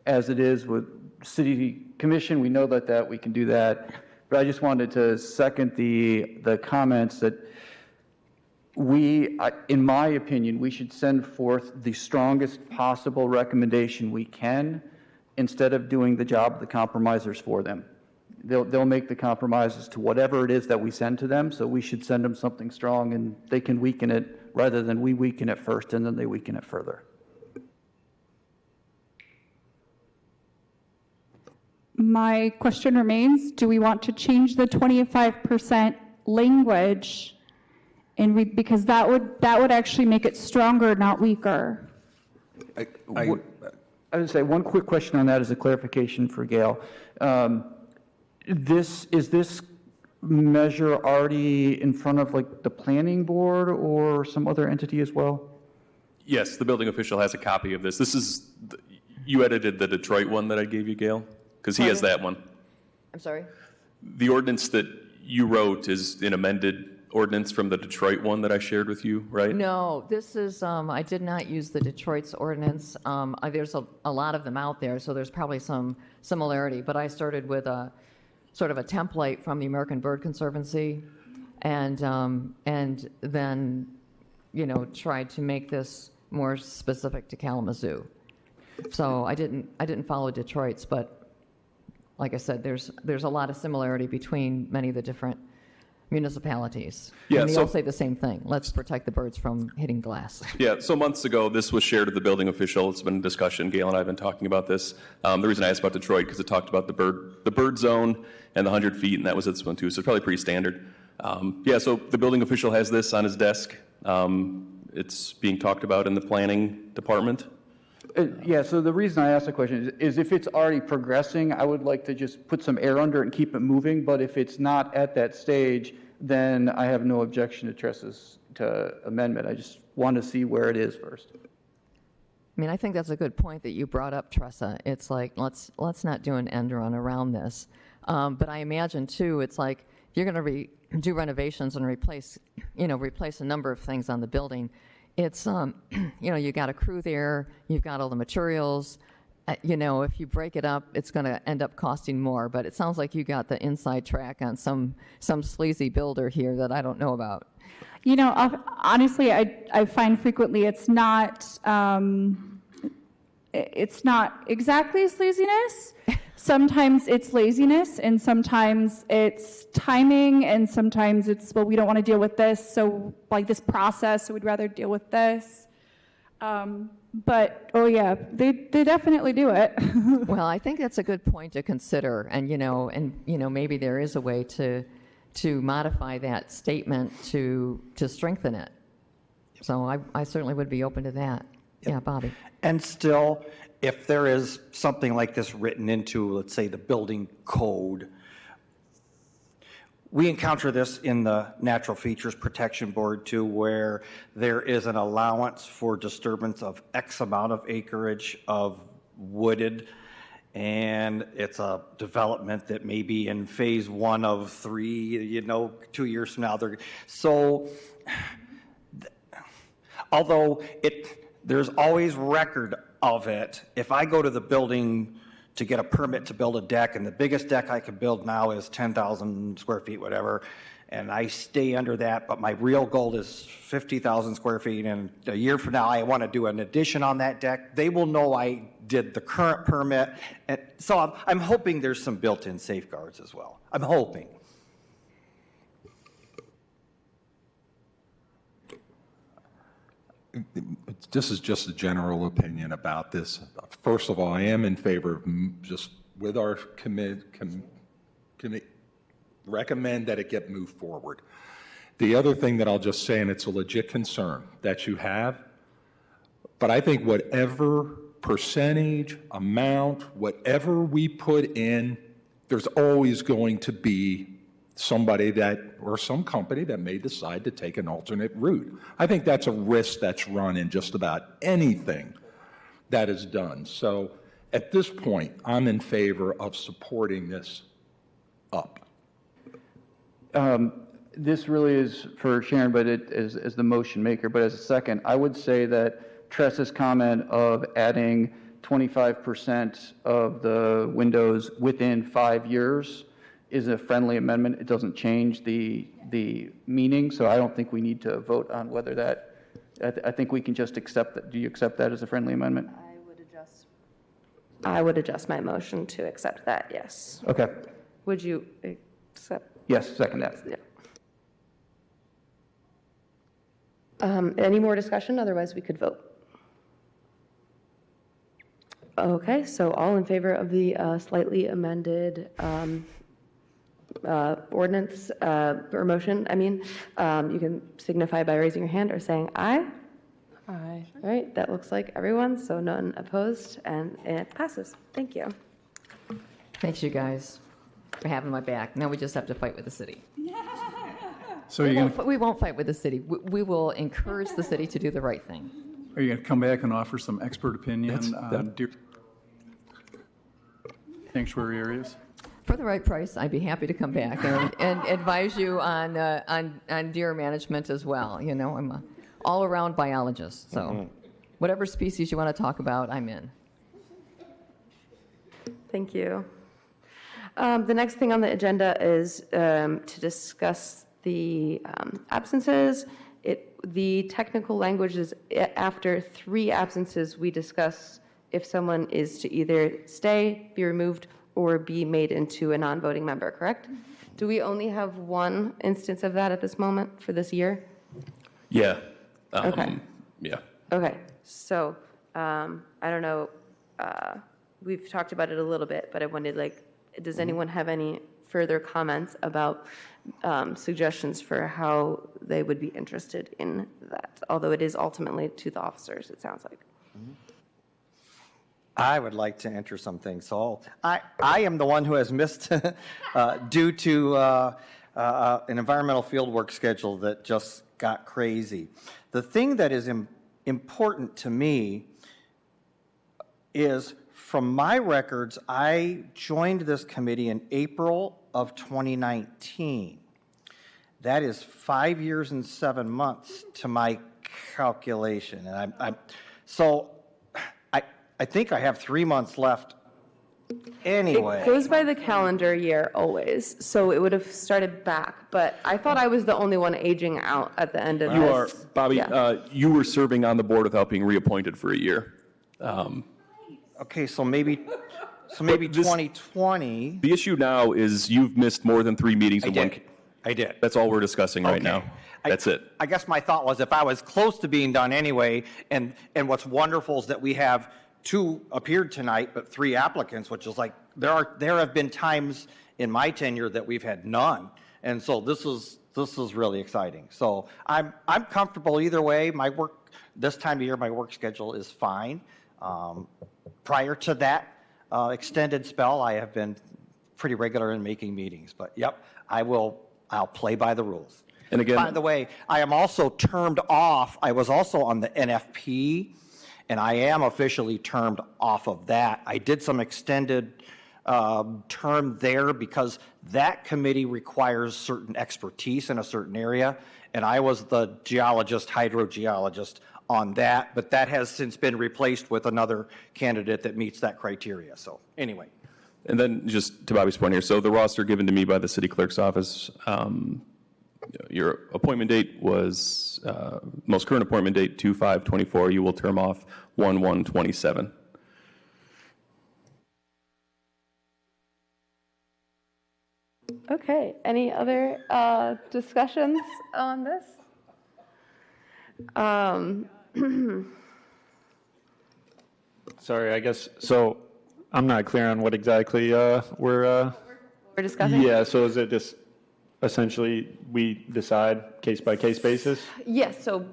As it is with City Commission, we know that we can do that. But I just wanted to second the comments that in my opinion, we should send forth the strongest possible recommendation we can instead of doing the job of the compromisers for them. They'll make the compromises to whatever it is that we send to them, so we should send them something strong and they can weaken it rather than we weaken it first and then they weaken it further. My question remains, do we want to change the 25% language? And because that would actually make it stronger, not weaker. I would say one quick question on that as a clarification for Gail. Is this measure already in front of like the planning board or some other entity as well? Yes, the building official has a copy of this. You edited the Detroit one that I gave you, Gail? Because he has that one. I'm sorry? The ordinance that you wrote is an amended ordinance from the Detroit one that I shared with you, right? No, this is, I did not use the Detroit's ordinance. There's a lot of them out there, so there's probably some similarity, but I started with a sort of a template from the American Bird Conservancy, and then, tried to make this more specific to Kalamazoo. So I didn't follow Detroit's, but like I said, there's a lot of similarity between many of the different municipalities. Yeah, and they so- all say the same thing. Let's protect the birds from hitting glass. Yeah, so months ago, this was shared with the building official. It's been a discussion. Gail and I have been talking about this. The reason I asked about Detroit, because it talked about the bird zone and the 100 feet, and that was this one too, so it's probably pretty standard. So the building official has this on his desk. It's being talked about in the planning department. So the reason I asked the question is if it's already progressing, I would like to just put some air under it and keep it moving, but if it's not at that stage, then I have no objection to Tressa's amendment. I just want to see where it is first. I mean, I think that's a good point that you brought up, Tressa. It's like, let's not do an end run around this. But I imagine, too, it's like, if you're going to do renovations and replace a number of things on the building, it's, you got a crew there, you've got all the materials. If you break it up, it's going to end up costing more. But it sounds like you got the inside track on some sleazy builder here that I don't know about. Honestly, I find frequently it's not exactly sleaziness. Sometimes it's laziness, and sometimes it's timing, and sometimes it's, well, we don't want to deal with this, so like this process, so we'd rather deal with this. But, oh yeah, they definitely do it. Well, I think that's a good point to consider, and maybe there is a way to modify that statement to strengthen it. So I certainly would be open to that. Yeah, Bobby. And still, if there is something like this written into, let's say, the building code, we encounter this in the Natural Features Protection Board too, where there is an allowance for disturbance of X amount of acreage of wooded, and it's a development that may be in phase 1 of 3, 2 years from now. Although there's always record of it, if I go to the building to get a permit to build a deck, and the biggest deck I can build now is 10,000 square feet, whatever, and I stay under that, but my real goal is 50,000 square feet, and a year from now I want to do an addition on that deck, they will know I did the current permit. And so I'm hoping there's some built-in safeguards as well. I'm hoping. This is just a general opinion about this. First of all, I am in favor of just with our committee, recommend that it get moved forward. The other thing that I'll just say, and it's a legit concern that you have, but I think whatever percentage, amount, whatever we put in, there's always going to be somebody or some company that may decide to take an alternate route. I think that's a risk that's run in just about anything that is done. So at this point, I'm in favor of supporting this up. This really is for Sharon, but as the motion maker, but as a second, I would say that Tressa's comment of adding 25% of the windows within 5 years is a friendly amendment. It doesn't change the meaning, so I don't think we need to vote on whether that, I think we can just accept that. Do you accept that as a friendly amendment? I would adjust my motion to accept that, yes. Okay. Would you accept? Yes, second that. Yeah. Any more discussion? Otherwise, we could vote. Okay, so all in favor of the slightly amended ordinance or motion, you can signify by raising your hand or saying aye. Aye. All right, that looks like everyone, so none opposed, and it passes. Thank you. Thanks, you guys, for having my back. Now we just have to fight with the city. So we won't fight with the city. We will encourage the city to do the right thing. Are you going to come back and offer some expert opinion on deer sanctuary areas? For the right price, I'd be happy to come back and advise you on deer management as well. You know, I'm an all-around biologist, so whatever species you want to talk about, I'm in. Thank you. The next thing on the agenda is to discuss the absences. The technical language is after 3 absences, we discuss if someone is to either stay, be removed, or be made into a non-voting member, correct? Do we only have 1 instance of that at this moment for this year? Yeah. Okay. Yeah. Okay, so I don't know, we've talked about it a little bit, but I wanted, does anyone have any further comments about suggestions for how they would be interested in that? Although it is ultimately to the officers, it sounds like. I would like to enter something. So I am the one who has missed due to an environmental fieldwork schedule that just got crazy. The thing that is important to me is, from my records, I joined this committee in April of 2019. That is 5 years and 7 months to my calculation. And I think I have 3 months left anyway. It goes by the calendar year always, so it would have started back, but I thought I was the only one aging out at the end of You this. are, Bobby, Yeah. you were serving on the board without being reappointed for a year. Okay, so maybe 2020. The issue now is you've missed more than 3 meetings in one. I did. That's all we're discussing right now. That's it. I guess my thought was, if I was close to being done anyway, and what's wonderful is that we have 2 appeared tonight, but 3 applicants, which is like, there have been times in my tenure that we've had none. And so this is really exciting. So I'm comfortable either way. My work, this time of year, my work schedule is fine. Prior to that extended spell, I have been pretty regular in making meetings. But yep, I'll play by the rules. And again, by the way, I am also termed off. I was also on the NFP, and I am officially termed off of that. I did some extended term there because that committee requires certain expertise in a certain area, and I was the geologist, hydrogeologist on that, but that has since been replaced with another candidate that meets that criteria. So anyway. And then just to Bobby's point here, so the roster given to me by the city clerk's office, your appointment date was, most current appointment date 2/5/24. You will term off 1/1/27. Okay, any other discussions on this? Sorry, I guess, so I'm not clear on what exactly we're discussing? Yeah, so is it just essentially we decide case by case basis? Yes, so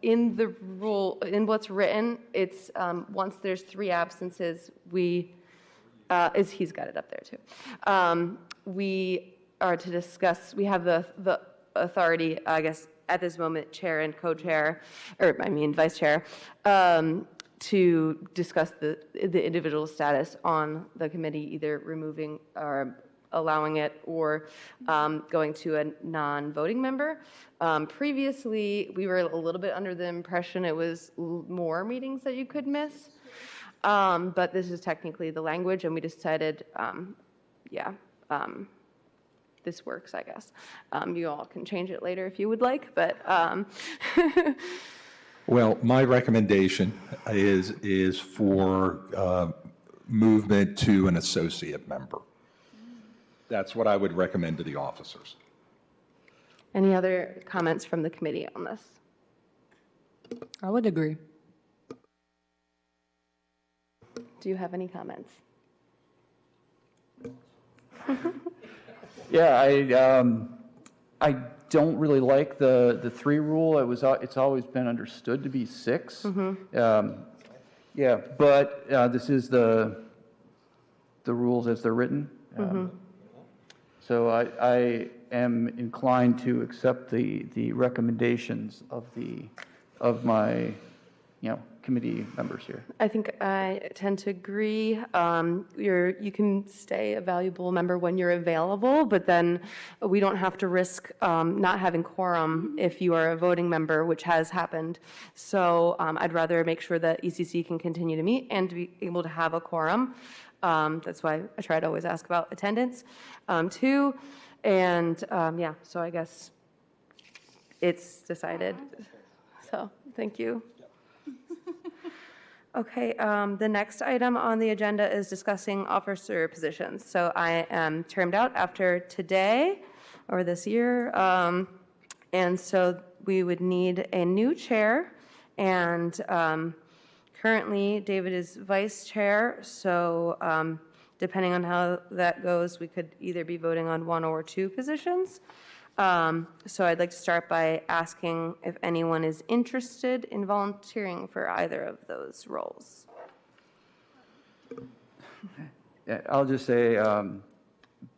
in the rule, in what's written, it's once there's 3 absences, he's got it up there too. We are to discuss, we have the authority, I guess, at this moment, chair and co-chair, vice chair, to discuss the individual status on the committee, either removing or allowing it or going to a non-voting member. Previously, we were a little bit under the impression it was more meetings that you could miss, but this is technically the language, and we decided, this works, I guess. You all can change it later if you would like, but. Well, my recommendation is for movement to an associate member. That's what I would recommend to the officers. Any other comments from the committee on this? I would agree. Do you have any comments? Yeah, I don't really like the 3 rule. It's always been understood to be 6. Yeah, but this is the rules as they're written. So I am inclined to accept the recommendations of my committee members here. I think I tend to agree. You can stay a valuable member when you're available, but then we don't have to risk not having quorum if you are a voting member, which has happened. So I'd rather make sure that ECC can continue to meet and to be able to have a quorum. That's why I try to always ask about attendance too. And yeah, so I guess it's decided. So thank you. Okay, the next item on the agenda is discussing officer positions. So I am termed out after today or this year. And so we would need a new chair. And currently David is vice chair. So depending on how that goes, we could either be voting on one or two positions. So I'd like to start by asking if anyone is interested in volunteering for either of those roles. Yeah, I'll just say,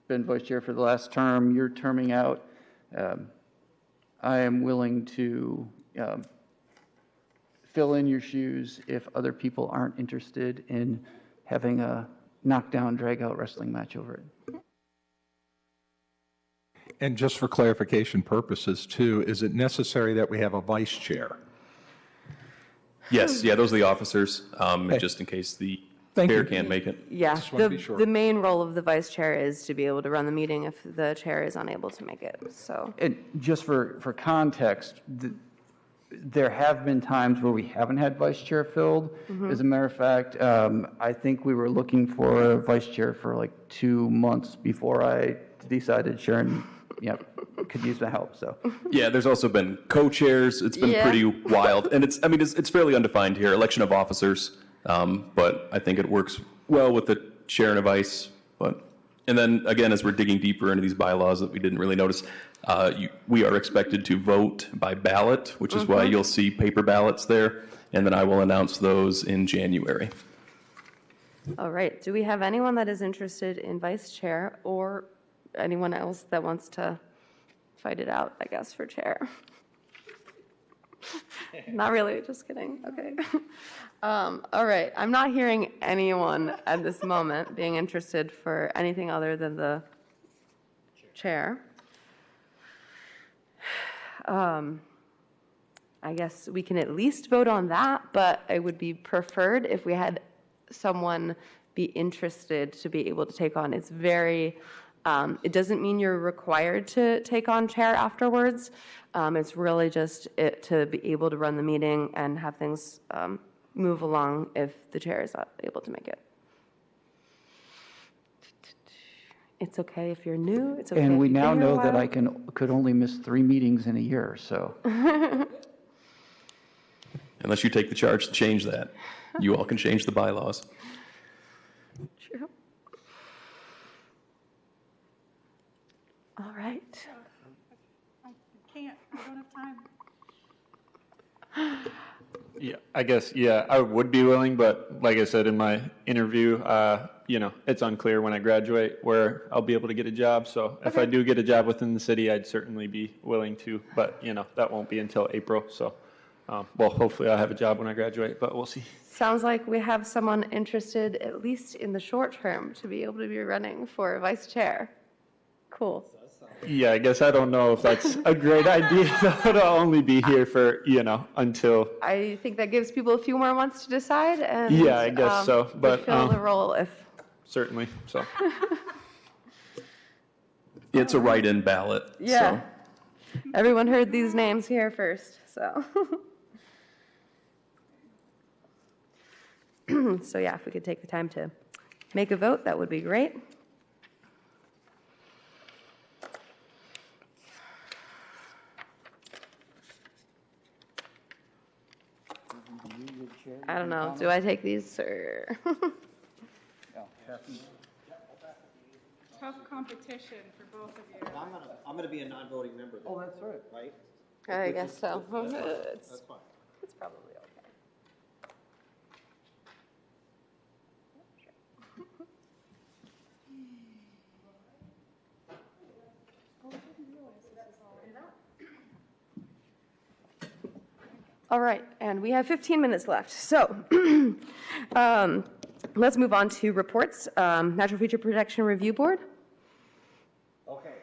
been vice chair for the last term, you're terming out. I am willing to fill in your shoes if other people aren't interested in having a knockdown, drag-out wrestling match over it. And just for clarification purposes too, is it necessary that we have a vice chair? Yes, yeah, those are the officers, just in case the chair can't make it. Yeah, Just wanna be sure. the main role of the vice chair is to be able to run the meeting if the chair is unable to make it, so. And just for context, there have been times where we haven't had vice chair filled. As a matter of fact, I think we were looking for a vice chair for like 2 months before I decided Sharon, could use the help, so. Yeah, there's also been co-chairs. It's been pretty wild. And it's fairly undefined here, election of officers. But I think it works well with the chair and a vice. And then again, as we're digging deeper into these bylaws that we didn't really notice, we are expected to vote by ballot, which is why you'll see paper ballots there. And then I will announce those in January. All right, do we have anyone that is interested in vice chair or anyone else that wants to fight it out, I guess, for chair? Not really, just kidding, okay. All right, I'm not hearing anyone at this moment being interested for anything other than the chair. I guess we can at least vote on that, but it would be preferred if we had someone be interested to be able to take on. It's very, it doesn't mean you're required to take on chair afterwards. It's really just to be able to run the meeting and have things move along if the chair is not able to make it. It's okay if you're new. It's okay. And we if you've now been here a know that while. I could only miss 3 meetings in a year, so. Unless you take the charge to change that, you all can change the bylaws. True. All right. I can't, I don't have time. Yeah, I guess, yeah, I would be willing, but like I said in my interview, it's unclear when I graduate where I'll be able to get a job. So if I do get a job within the city, I'd certainly be willing to, but that won't be until April. So, hopefully I'll have a job when I graduate, but we'll see. Sounds like we have someone interested, at least in the short term, to be able to be running for vice chair. Cool. Yeah, I guess I don't know if that's a great idea, though, to only be here for, until. I think that gives people a few more months to decide, and Yeah, I guess so, but, fill the role if. Certainly, so. It's a write-in ballot. Yeah. So. Everyone heard these names here first, so. So yeah, if we could take the time to make a vote, that would be great. I don't know, do I take these or? Tough competition for both of you. I'm gonna be a non-voting member then. Oh, that's right. Right? I guess so. That's fine. It's probably okay. All right, and we have 15 minutes left. So let's move on to reports. Natural Feature Protection Review Board. Okay.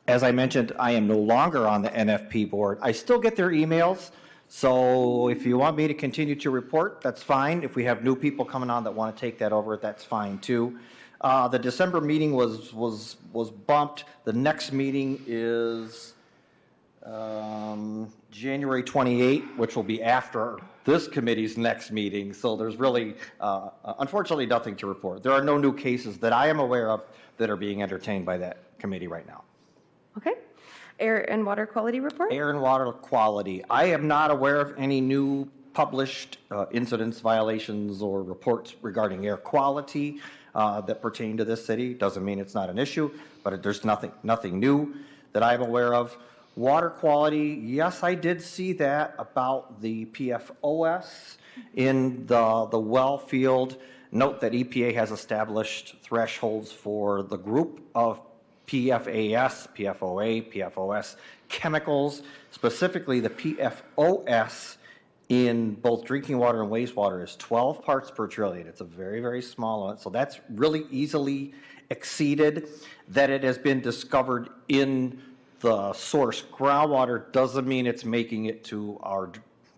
As I mentioned, I am no longer on the NFP board. I still get their emails, so if you want me to continue to report, that's fine. If we have new people coming on that want to take that over, that's fine too. The December meeting was bumped. The next meeting is January 28, which will be after this committee's next meeting. So there's really, unfortunately, nothing to report. There are no new cases that I am aware of that are being entertained by that committee right now. Okay. Air and water quality report? Air and water quality. I am not aware of any new published incidents, violations, or reports regarding air quality that pertain to this city. Doesn't mean it's not an issue, but there's nothing new that I'm aware of. Water quality, yes, I did see that about the PFOS in the well field. Note that EPA has established thresholds for the group of PFAS, PFOA, PFOS chemicals, specifically the PFOS in both drinking water and wastewater is 12 parts per trillion. It's a very, very small one. So that's really easily exceeded. That it has been discovered in the source groundwater doesn't mean it's making it to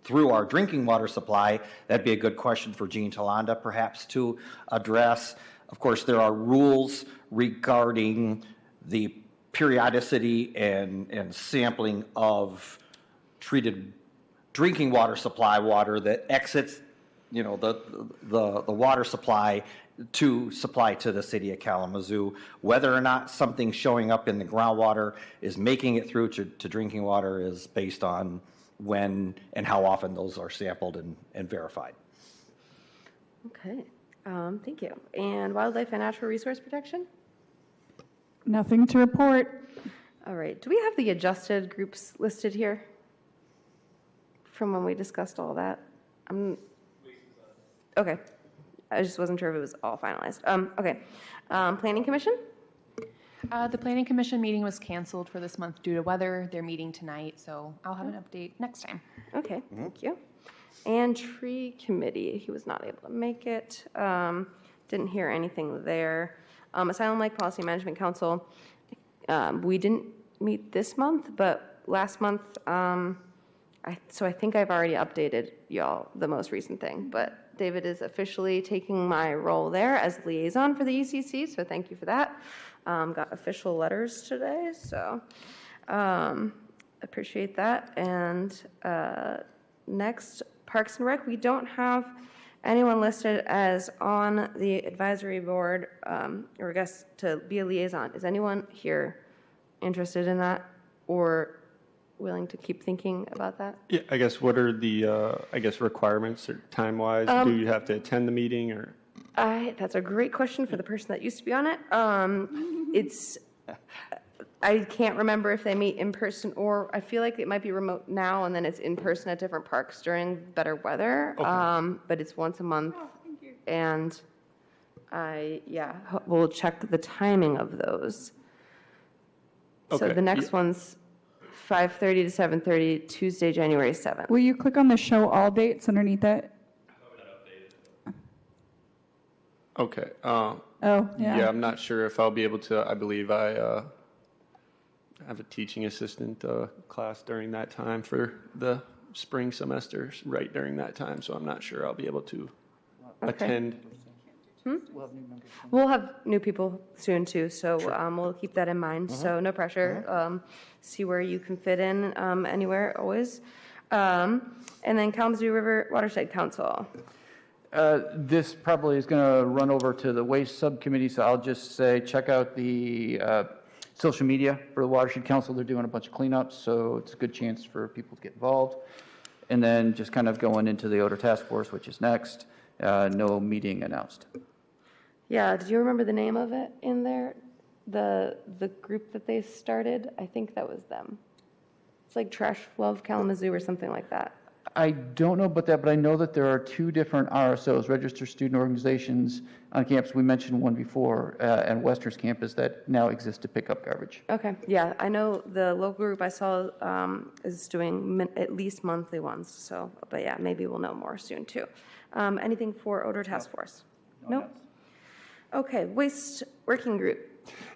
through our drinking water supply. That'd be a good question for Jean Talanda perhaps to address. Of course, there are rules regarding the periodicity and sampling of treated drinking water supply water that exits, the water supply to supply to the city of Kalamazoo. Whether or not something showing up in the groundwater is making it through to drinking water is based on when and how often those are sampled and verified. Okay, thank you. And wildlife and natural resource protection? Nothing to report. All right, do we have the adjusted groups listed here from when we discussed all that? Okay, I just wasn't sure if it was all finalized. Okay, Planning Commission? The Planning Commission meeting was canceled for this month due to weather. They're meeting tonight, so I'll have an update next time. Okay, thank you. And Tree Committee, he was not able to make it. Didn't hear anything there. Asylum Lake Policy Management Council, we didn't meet this month, but last month, so I think I've already updated y'all the most recent thing, but David is officially taking my role there as liaison for the ECC, so thank you for that. Got official letters today, so appreciate that. And next, Parks and Rec, we don't have anyone listed as on the advisory board, or I guess to be a liaison. Is anyone here interested in that or willing to keep thinking about that? Yeah, I guess what are the, requirements or time-wise? Do you have to attend the meeting or? That's a great question for the person that used to be on it. I can't remember if they meet in person or I feel like it might be remote now and then it's in person at different parks during better weather. Okay. But it's once a month. Oh, thank you. And we'll check the timing of those. Okay. So the next one's 5:30 to 7:30, Tuesday, January 7th. Will you click on the show all dates underneath it? Okay. Yeah, I'm not sure if I'll be able to. I believe I have a teaching assistant class during that time for the spring semester, right during that time, so I'm not sure I'll be able to attend. We'll have new people soon too, so we'll keep that in mind. So no pressure. See where you can fit in anywhere, always. And then Kalamazoo River Watershed Council. This probably is going to run over to the waste subcommittee, so I'll just say check out the social media for the Watershed Council. They're doing a bunch of cleanups, so it's a good chance for people to get involved. And then just kind of going into the odor task force, which is next. No meeting announced. Yeah, did you remember the name of it in there? The group that they started? I think that was them. It's like Trash Love Kalamazoo or something like that. I don't know about that, but I know that there are 2 different RSOs, Registered Student Organizations, on campus. We mentioned one before, at Wester's campus that now exists to pick up garbage. Okay, yeah, I know the local group I saw is doing at least monthly ones, so, but yeah, maybe we'll know more soon, too. Anything for odor task force? Nope. Okay, waste working group.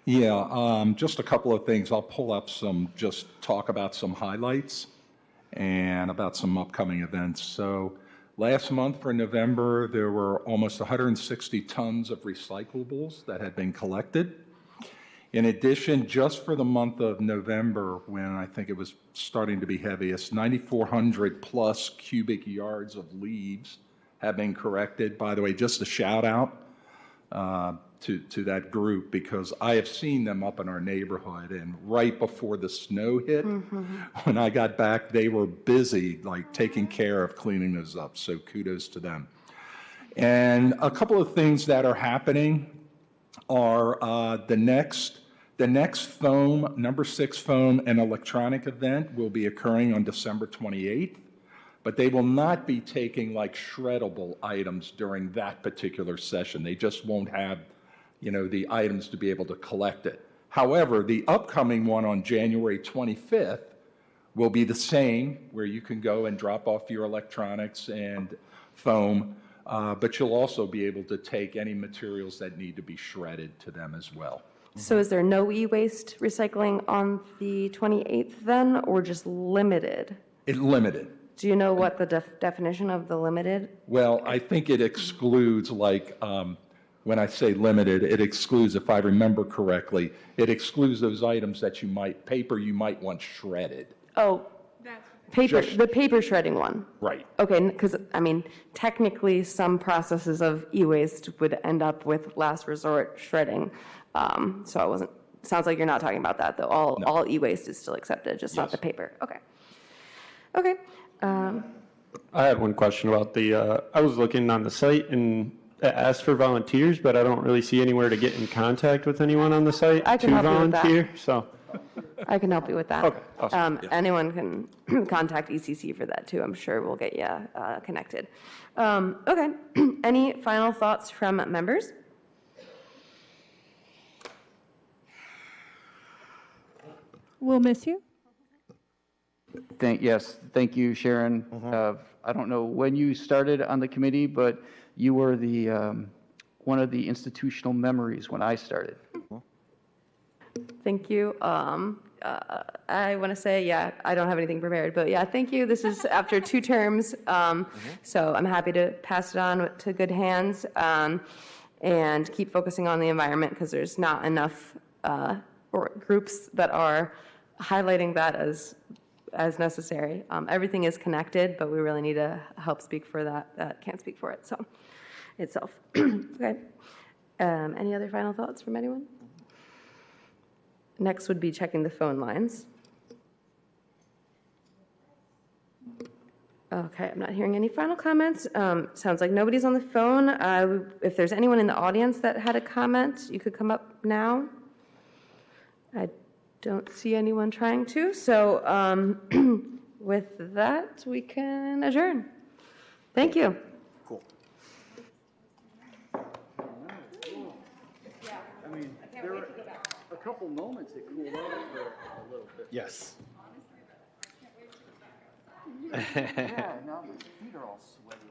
Yeah, just a couple of things. I'll pull up just talk about some highlights and about some upcoming events. So last month for November, there were almost 160 tons of recyclables that had been collected. In addition, just for the month of November, when I think it was starting to be heaviest, 9,400 plus cubic yards of leaves have been corrected. By the way, just a shout out to that group, because I have seen them up in our neighborhood, and right before the snow hit, when I got back, they were busy like taking care of cleaning those up. So kudos to them. And a couple of things that are happening are the next foam, number 6 foam and electronic event will be occurring on December 28th. But they will not be taking like shreddable items during that particular session. They just won't have, the items to be able to collect it. However, the upcoming one on January 25th will be the same, where you can go and drop off your electronics and foam, but you'll also be able to take any materials that need to be shredded to them as well. So is there no e-waste recycling on the 28th then, or just limited? It's limited. Do you know what the definition of the limited? Well, I think it excludes, when I say limited, it excludes, if I remember correctly, it excludes those items that you might want shredded. Oh, the paper shredding one. Right. Okay, because, technically some processes of e-waste would end up with last resort shredding. So sounds like you're not talking about that, though. All e-waste is still accepted, just not the paper. Okay. Okay. I had one question about I was looking on the site and it asked for volunteers, but I don't really see anywhere to get in contact with anyone on the site I can to help you with that. volunteer, so. I can help you with that. Okay, awesome. Anyone can contact ECC for that, too. I'm sure we'll get you connected. Okay. Any final thoughts from members? We'll miss you. Thank you, Sharon. I don't know when you started on the committee, but you were one of the institutional memories when I started. Thank you. I want to say, I don't have anything prepared, but thank you. This is after 2 terms, so I'm happy to pass it on to good hands and keep focusing on the environment, because there's not enough groups that are highlighting that as necessary. Everything is connected, but we really need to help speak for that can't speak for it, so itself. Okay. Any other final thoughts from anyone? Next would be checking the phone lines. Okay, I'm not hearing any final comments. Sounds like nobody's on the phone. If there's anyone in the audience that had a comment, you could come up now. I don't see anyone trying to, so with that, we can adjourn. Thank you. Cool. There were a couple moments it cooled off for a little bit. Yes. Yeah, now my feet are all sweaty.